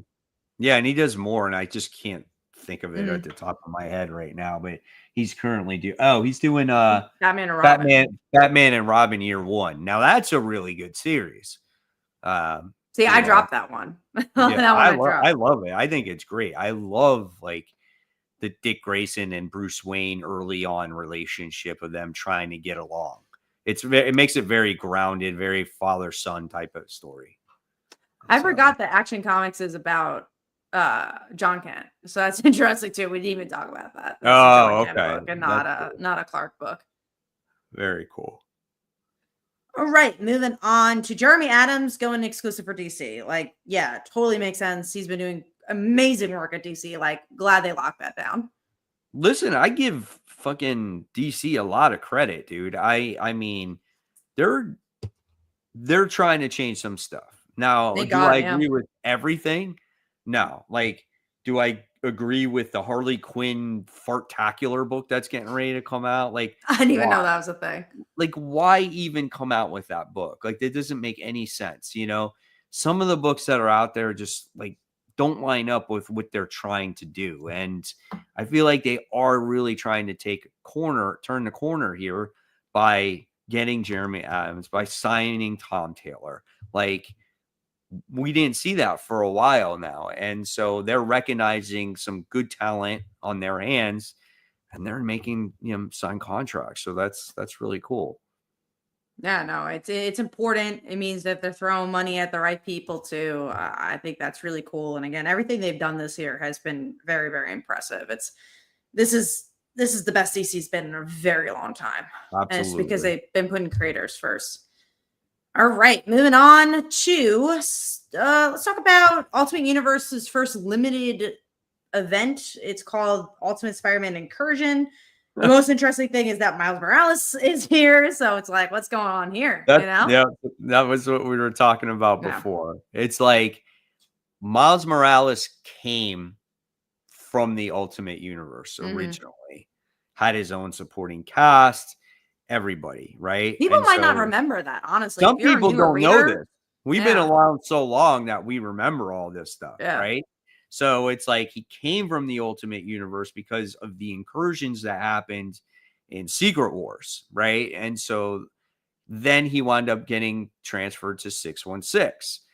Yeah, and he does more, and I just can't think of it at the top of my head right now. But he's currently he's doing Batman and Robin. Batman and Robin Year One. Now that's a really good series. See, I dropped that one. I love it. I think it's great. I love like the Dick Grayson and Bruce Wayne early on relationship of them trying to get along. It makes it very grounded, very father-son type of story. I forgot that Action Comics is about John Kent, so that's interesting too. We didn't even talk about that. That's okay, book and not a Clark book. Very cool. All right, moving on to Jeremy Adams going exclusive for DC. Like, yeah, totally makes sense. He's been doing amazing work at DC. Like, glad they locked that down. Listen, I give fucking DC a lot of credit, dude. I mean, they're trying to change some stuff. Now, I agree with everything? No. Like, do I agree with the Harley Quinn Fartacular book that's getting ready to come out? Like, I didn't even know that was a thing. Like, why even come out with that book? Like, that doesn't make any sense. Some of the books that are out there just like don't line up with what they're trying to do. And I feel like they are really trying to turn the corner here by getting Jeremy Adams, by signing Tom Taylor. Like, we didn't see that for a while now. And so they're recognizing some good talent on their hands and they're making sign contracts. So that's really cool. Yeah, no, it's important. It means that they're throwing money at the right people too. I think that's really cool. And again, everything they've done this year has been very, very impressive. This is the best DC's been in a very long time. Absolutely. And it's because they've been putting creators first. All right, moving on to let's talk about Ultimate Universe's first limited event. It's called Ultimate Spider-Man Incursion. The most interesting thing is that Miles Morales is here, so it's like, what's going on here? Yeah, that was what we were talking about before. It's like Miles Morales came from the Ultimate Universe originally, had his own supporting cast. Everybody, right? People might not remember that, honestly. Some people don't know this. We've been around so long that we remember all this stuff, right? So it's like he came from the Ultimate Universe because of the incursions that happened in Secret Wars, right? And so then he wound up getting transferred to 616.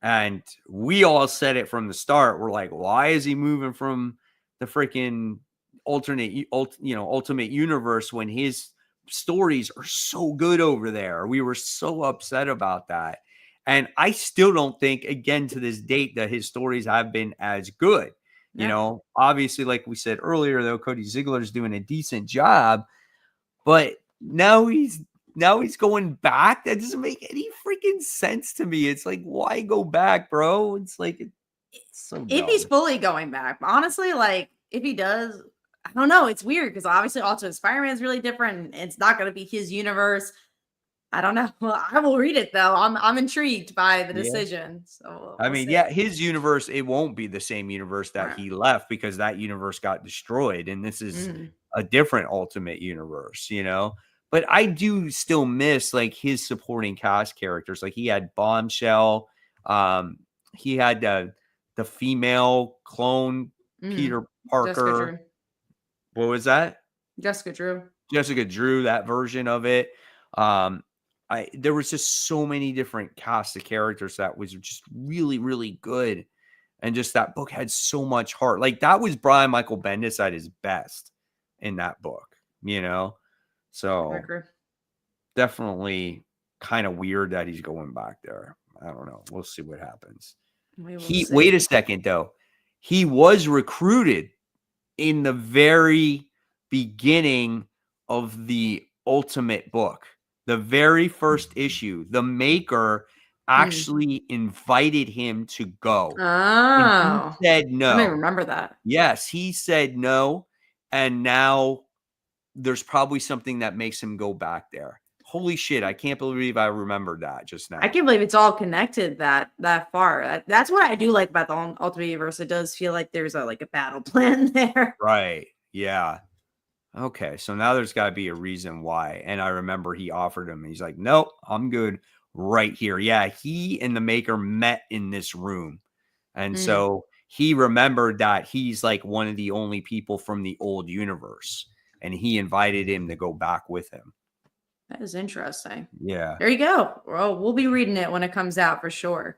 And we all said it from the start. We're like, why is he moving from the freaking Ultimate Universe when his stories are so good over there? We were so upset about that. And I still don't think, again, to this date, that his stories have been as good. Obviously, like we said earlier, though, Cody Ziegler is doing a decent job, but now he's going back. That doesn't make any freaking sense to me. It's like, why go back, bro? It's like, it's so dumb. If he's fully going back, honestly, like if he does, I don't know. It's weird because obviously also Spider-Man is really different. It's not going to be his universe. I don't know. Well, I will read it though. I'm intrigued by the Yeah. decision. So I we'll mean, see. yeah, his universe, it won't be the same universe All that right. he left because that universe got destroyed. And this is Mm. a different ultimate universe, But I do still miss like his supporting cast characters. Like he had Bombshell, um, he had the female clone Mm. Peter Jessica Parker. Drew. What was that? Jessica Drew. Jessica Drew, that version of it. Um, there was just so many different cast of characters that was just really, really good. And just that book had so much heart. Like that was Brian Michael Bendis at his best in that book. I So agree. definitely kind of weird that he's going back there. I don't know. We'll see what happens. We will see. Wait a second though. He was recruited in the very beginning of the Ultimate book, the very first issue. The maker actually invited him to go. And he Oh, said I may no. remember that. Yes, he said no. And now there's probably something that makes him go back there. Holy shit, I can't believe I remembered that just now. I can't believe it's all connected that far. That's what I do like about the Ultimate Universe. It does feel like there's a battle plan there. Right. Yeah. Okay. So now there's got to be a reason why. And I remember he offered him. He's like, nope, I'm good right here. Yeah. He and the maker met in this room. And so he remembered that he's like one of the only people from the old universe. And he invited him to go back with him. That is interesting. Yeah. There you go. Well, we'll be reading it when it comes out for sure.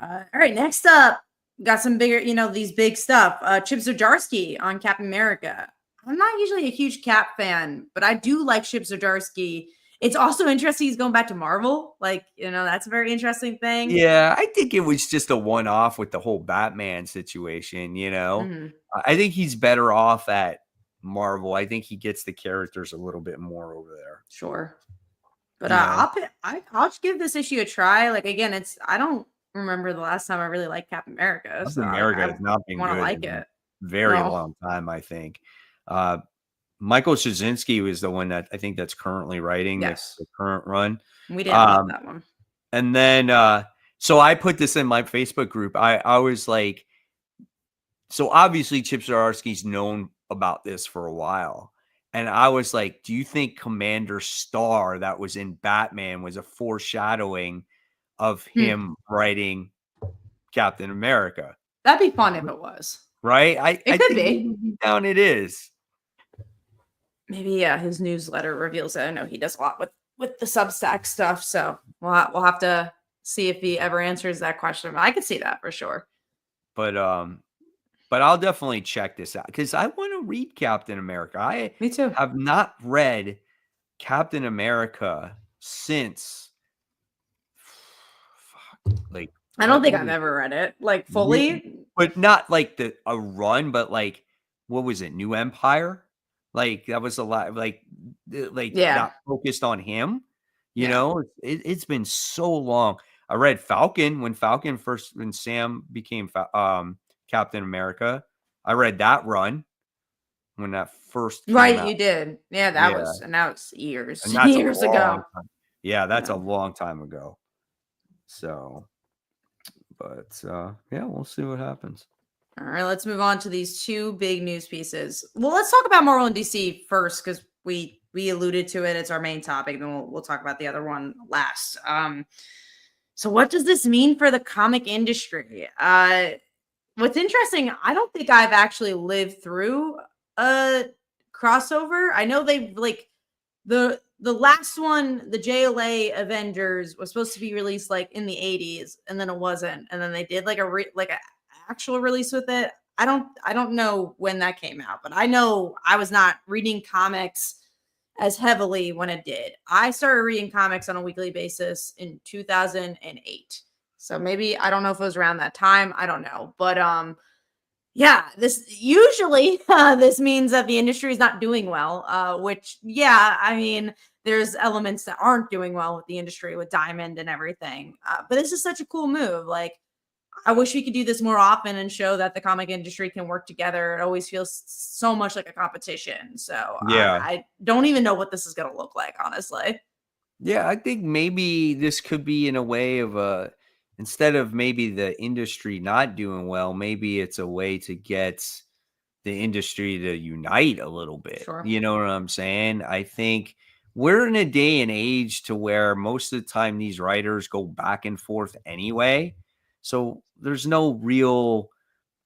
All right. Next up, got some bigger, these big stuff. Chip Zdarsky on Captain America. I'm not usually a huge Cap fan, but I do like Chip Zdarsky. It's also interesting he's going back to Marvel. That's a very interesting thing. Yeah, I think it was just a one-off with the whole Batman situation, I think he's better off at Marvel. I think he gets the characters a little bit more over there. Sure. But I'll just give this issue a try. Like again, I don't remember the last time I really liked Captain America. Captain America has not been good like in it. a very long time, I think. Michael Straczynski was the one that I think that's currently writing the current run. We didn't love that one. And then so I put this in my Facebook group. I was like, so obviously Chip Zdarsky's known about this for a while. And I was like, do you think Commander Starr that was in Batman was a foreshadowing of him writing Captain America? That'd be fun if it was. Right? I could be. Down it is. Maybe his newsletter reveals it. I know he does a lot with the Substack stuff. So we'll have to see if he ever answers that question. I could see that for sure. But I'll definitely check this out because I want to read Captain America. Me too. Have not read Captain America since I don't think I've ever read it like fully, but not like a run, but like what was it? New Empire? Like that was a lot not focused on him. It's been so long. I read Falcon when Sam became Captain America. I read that run when that first came out. You did. Yeah, that was years ago. Yeah, that's a long time ago. So, but we'll see what happens. All right, let's move on to these two big news pieces. Well, let's talk about Marvel and DC first because we alluded to it. It's our main topic. Then we'll talk about the other one last. So what does this mean for the comic industry? What's interesting, I don't think I've actually lived through a crossover. I know they've the last one, the JLA Avengers, was supposed to be released in the 80s, and then it wasn't. And then they did a actual release with it. I don't know when that came out, but I know I was not reading comics as heavily when it did. I started reading comics on a weekly basis in 2008. So maybe, I don't know if it was around that time. I don't know. But this usually this means that the industry is not doing well, which, I mean, there's elements that aren't doing well with the industry with Diamond and everything. But this is such a cool move. I wish we could do this more often and show that the comic industry can work together. It always feels so much like a competition. So I don't even know what this is going to look like, honestly. Yeah, I think maybe this could be in a way of instead of maybe the industry not doing well, maybe it's a way to get the industry to unite a little bit. Sure. You know what I'm saying? I think we're in a day and age to where most of the time these writers go back and forth anyway. So there's no real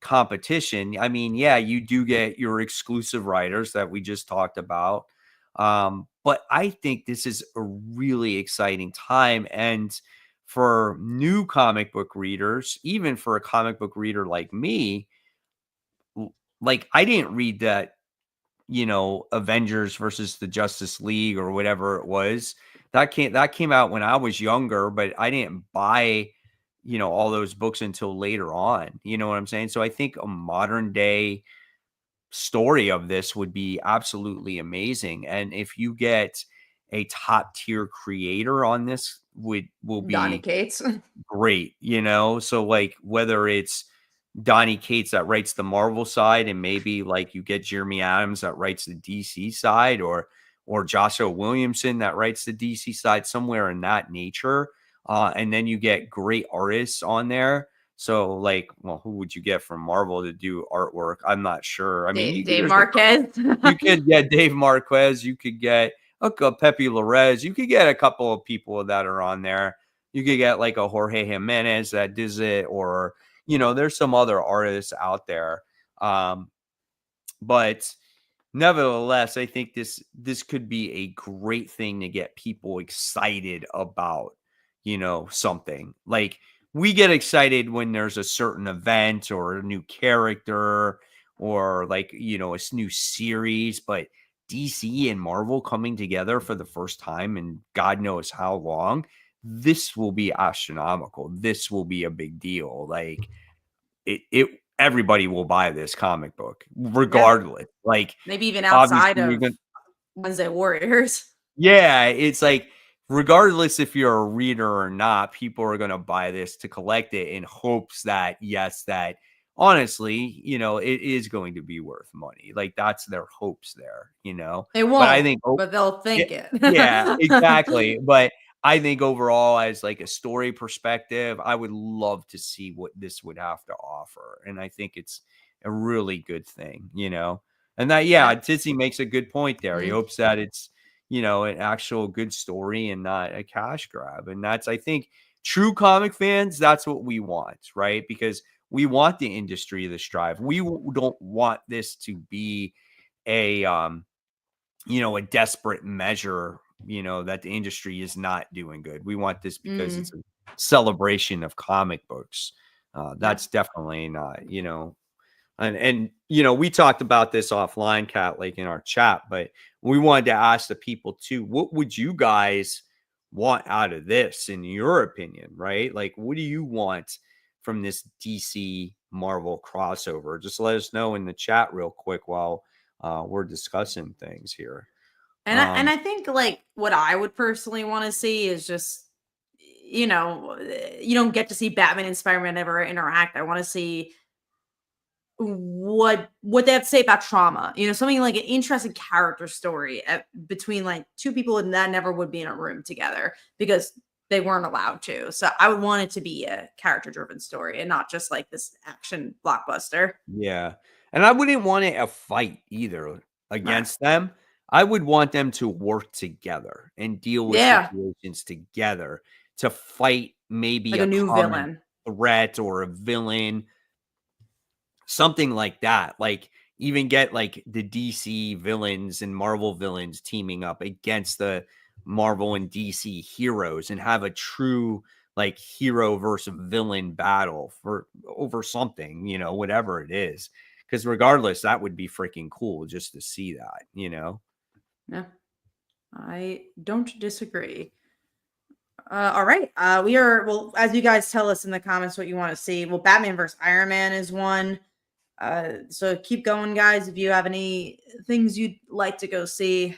competition. I mean, yeah, you do get your exclusive writers that we just talked about. But I think this is a really exciting time. And for new comic book readers, even for a comic book reader like me, like I didn't read that, Avengers versus the Justice League or whatever it was. That came out when I was younger, but I didn't buy, all those books until later on. You know what I'm saying? So I think a modern day story of this would be absolutely amazing. And if you get a top tier creator on this will Donny be Cates. great, So like whether it's Donnie Cates that writes the Marvel side, and maybe like you get Jeremy Adams that writes the DC side, or Joshua Williamson that writes the DC side, somewhere in that nature. And then you get great artists on there. So like, well, who would you get from Marvel to do artwork? I'm not sure. I mean, Dave Marquez. you could get Dave Marquez, you could get Pepe Larez, you could get a couple of people that are on there. You could get like a Jorge Jimenez that does it, or there's some other artists out there. But nevertheless, I think this could be a great thing to get people excited about, something. Like we get excited when there's a certain event or a new character or like, a new series, but DC and Marvel coming together for the first time in God knows how long, this will be astronomical. This will be a big deal. Like it everybody will buy this comic book regardless. Yeah. Like maybe even obviously outside of Wednesday Warriors. Yeah, it's like regardless if you're a reader or not, people are going to buy this to collect it in hopes that that honestly, it is going to be worth money. Like that's their hopes there, It won't, but I think but they'll think it. Yeah, exactly. But I think overall, as like a story perspective, I would love to see what this would have to offer. And I think it's a really good thing, And that, Titsy makes a good point there. He hopes that it's, an actual good story and not a cash grab. And that's, I think, true comic fans, that's what we want, right? Because we want the industry to strive. We don't want this to be a, a desperate measure, that the industry is not doing good. We want this because it's a celebration of comic books. That's definitely not, and we talked about this offline, Kat, like in our chat, but we wanted to ask the people too, what would you guys want out of this in your opinion, right? Like, what do you want from this DC Marvel crossover? Just let us know in the chat real quick while we're discussing things here. And I think like what I would personally want to see is just, you don't get to see Batman and Spider-Man ever interact. I want to see what they have to say about trauma, something like an interesting character story between like two people that never would be in a room together because they weren't allowed to. So I would want it to be a character driven story and not just like this action blockbuster. Yeah. And I wouldn't want it a fight either against them. I would want them to work together and deal with situations together to fight maybe like a new villain threat or a villain, something like that. Like even get like the DC villains and Marvel villains teaming up against the Marvel and DC heroes and have a true like hero versus villain battle over something, whatever it is. Because regardless, that would be freaking cool just to see that, Yeah, I don't disagree. All right. We are, well, as you guys tell us in the comments what you want to see. Well, Batman versus Iron Man is one. So keep going, guys, if you have any things you'd like to go see.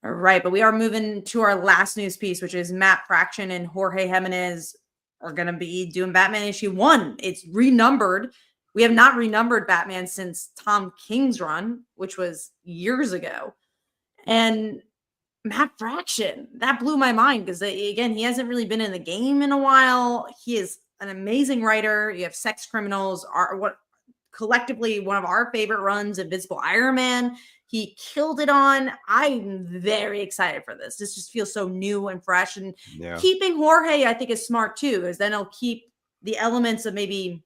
All right, but we are moving to our last news piece, which is Matt Fraction and Jorge Jimenez are going to be doing Batman issue 1. It's renumbered. We have not renumbered Batman since Tom King's run, which was years ago. And Matt Fraction, that blew my mind because again, he hasn't really been in the game in a while. He is an amazing writer. You have Sex Criminals, are what collectively one of our favorite runs, Invisible Iron Man. He killed it on. I'm very excited for this. This just feels so new and fresh. And keeping Jorge, I think, is smart too, because then he'll keep the elements of maybe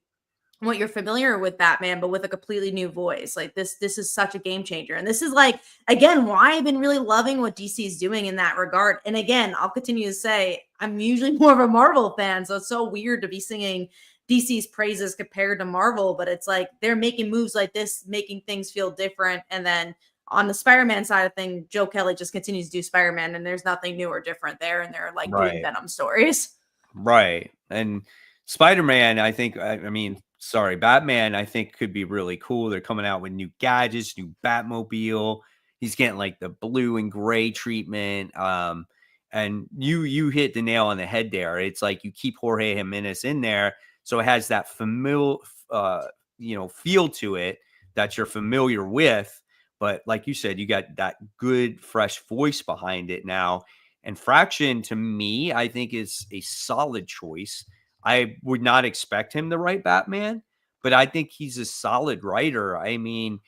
what you're familiar with Batman, but with a completely new voice. Like this is such a game changer. And this is like, again, why I've been really loving what DC is doing in that regard. And again, I'll continue to say I'm usually more of a Marvel fan, so it's so weird to be singing DC's praises compared to Marvel, but it's like they're making moves like this, making things feel different. And then on the Spider-Man side of things, Joe Kelly just continues to do Spider-Man, and there's nothing new or different there. And they're like doing Venom stories. Right. And Spider-Man, I think, Batman, I think could be really cool. They're coming out with new gadgets, new Batmobile. He's getting like the blue and gray treatment. And you hit the nail on the head there. It's like you keep Jorge Jimenez in there, so it has that familiar, feel to it that you're familiar with. But like you said, you got that good, fresh voice behind it now. And Fraction, to me, I think is a solid choice. I would not expect him to write Batman, but I think he's a solid writer. I mean,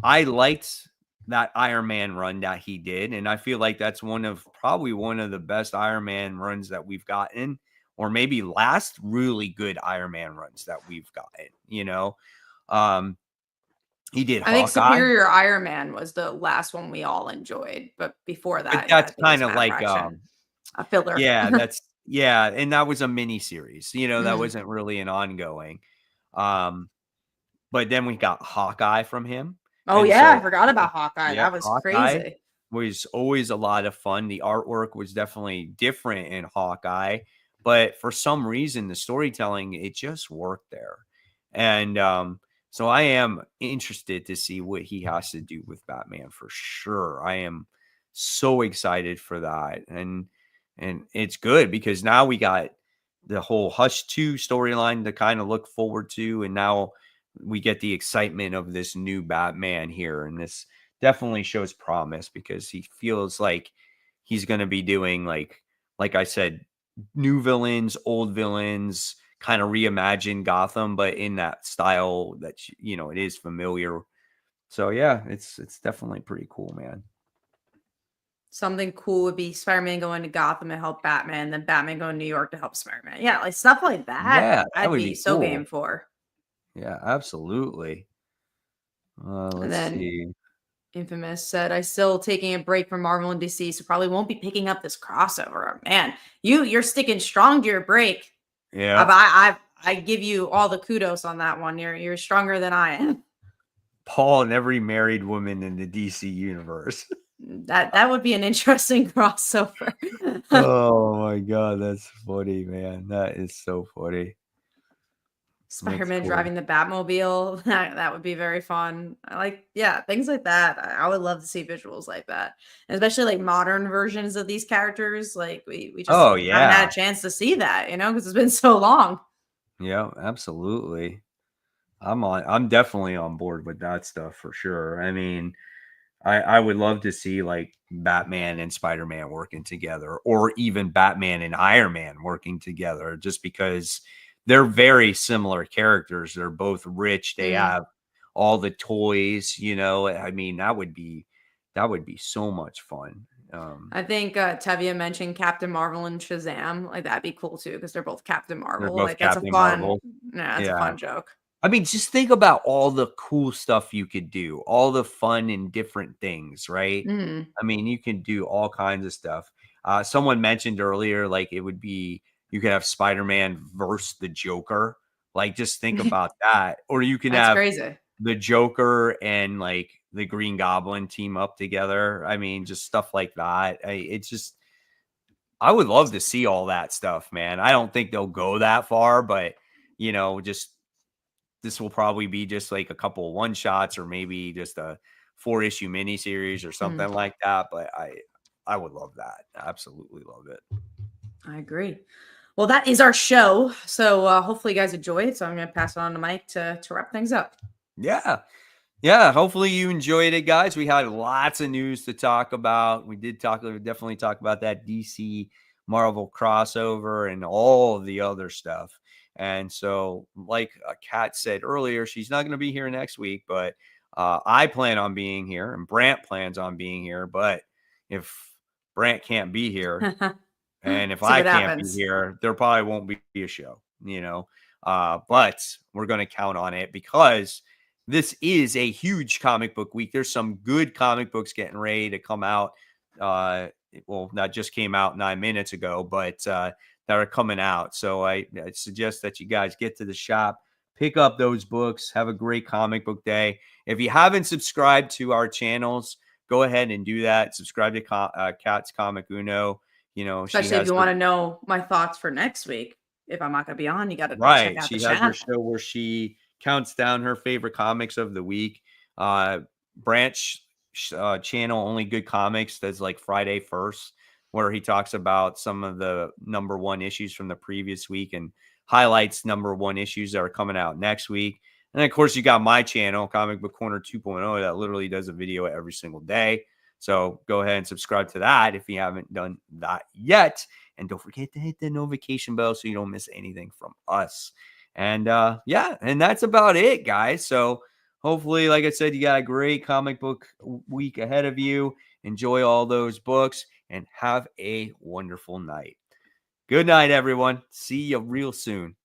I liked that Iron Man run that he did, and I feel like that's probably one of the best Iron Man runs that we've gotten, or maybe last really good Iron Man runs that we've gotten, He did I Hawkeye. think Superior Iron Man was the last one we all enjoyed, but before that, but that's kind of like a filler. Yeah, and that was a mini series. That wasn't really an ongoing. But then we got Hawkeye from him. Oh I forgot about Hawkeye. That was Hawkeye crazy. Was always a lot of fun. The artwork was definitely different in Hawkeye, but for some reason the storytelling, it just worked there. And so I am interested to see what he has to do with Batman for sure. I am so excited for that. And it's good because now we got the whole Hush 2 storyline to kind of look forward to. And now we get the excitement of this new Batman here. And this definitely shows promise because he feels like he's going to be doing like I said, new villains, old villains, kind of reimagine Gotham, but in that style that, it is familiar. So yeah, it's definitely pretty cool, man. Something cool would be Spider-Man going to Gotham to help Batman, then Batman going to New York to help Spider-Man. Yeah, like stuff like that. Yeah, I'd be so game for. Yeah, absolutely. Let's see. Infamous said, "I still taking a break from Marvel and DC, so probably won't be picking up this crossover." Man, you're sticking strong to your break. Yeah, I give you all the kudos on that one. You're stronger than I am. Paul and every married woman in the DC universe. That would be an interesting crossover. Oh my god, that's funny, man. That is so funny. Spider-Man driving the Batmobile. That would be very fun. Things like that. I would love to see visuals like that, and especially like modern versions of these characters. Like we just haven't had a chance to see that, because it's been so long. Yeah, absolutely. I'm definitely on board with that stuff for sure. I mean, I would love to see like Batman and Spider-Man working together, or even Batman and Iron Man working together, just because they're very similar characters. They're both rich. They have all the toys, I mean, that would be so much fun. I think Tevia mentioned Captain Marvel and Shazam. Like that'd be cool too, because they're both Captain Marvel. Like that's a fun, that's a fun joke. I mean, just think about all the cool stuff you could do, all the fun and different things, right? I mean, you can do all kinds of stuff. Someone mentioned earlier, like you could have Spider-Man versus the Joker. Like, just think about that. Or you can have crazy. The Joker and like the Green Goblin team up together. I mean, just stuff like that. I would love to see all that stuff, man. I don't think they'll go that far, but this will probably be just like a couple of one shots, or maybe just a 4-issue miniseries or something like that. But I would love that. Absolutely love it. I agree. Well, that is our show. So hopefully you guys enjoy it. So I'm going to pass it on to Mike to wrap things up. Yeah. Yeah, hopefully you enjoyed it, guys. We had lots of news to talk about. We definitely talk about that DC Marvel crossover and all of the other stuff. And so, like Kat said earlier, she's not going to be here next week, but I plan on being here, and Brant plans on being here. But if Brant can't be here, and if See I what can't be happens. here, there probably won't be a show, you know. But we're going to count on it because this is a huge comic book week. There's some good comic books getting ready to come out. Well, that just came out 9 minutes ago, but that are coming out. So I suggest that you guys get to the shop, pick up those books, have a great comic book day. If you haven't subscribed to our channels, go ahead and do that. Subscribe to Kat's Comic Uno. You know, she Especially if has you her want to know my thoughts for next week. If I'm not going to be on, you got to check right. out the She has her channel. show where she counts down her favorite comics of the week. Branch channel Only Good Comics does like Friday first, where he talks about some of the number one issues from the previous week and highlights number one issues that are coming out next week. And then, of course, you got my channel, Comic Book Corner 2.0, that literally does a video every single day. So go ahead and subscribe to that if you haven't done that yet. And don't forget to hit the notification bell so you don't miss anything from us. And yeah, and that's about it, guys. So hopefully, like I said, you got a great comic book week ahead of you. Enjoy all those books and have a wonderful night. Good night, everyone. See you real soon.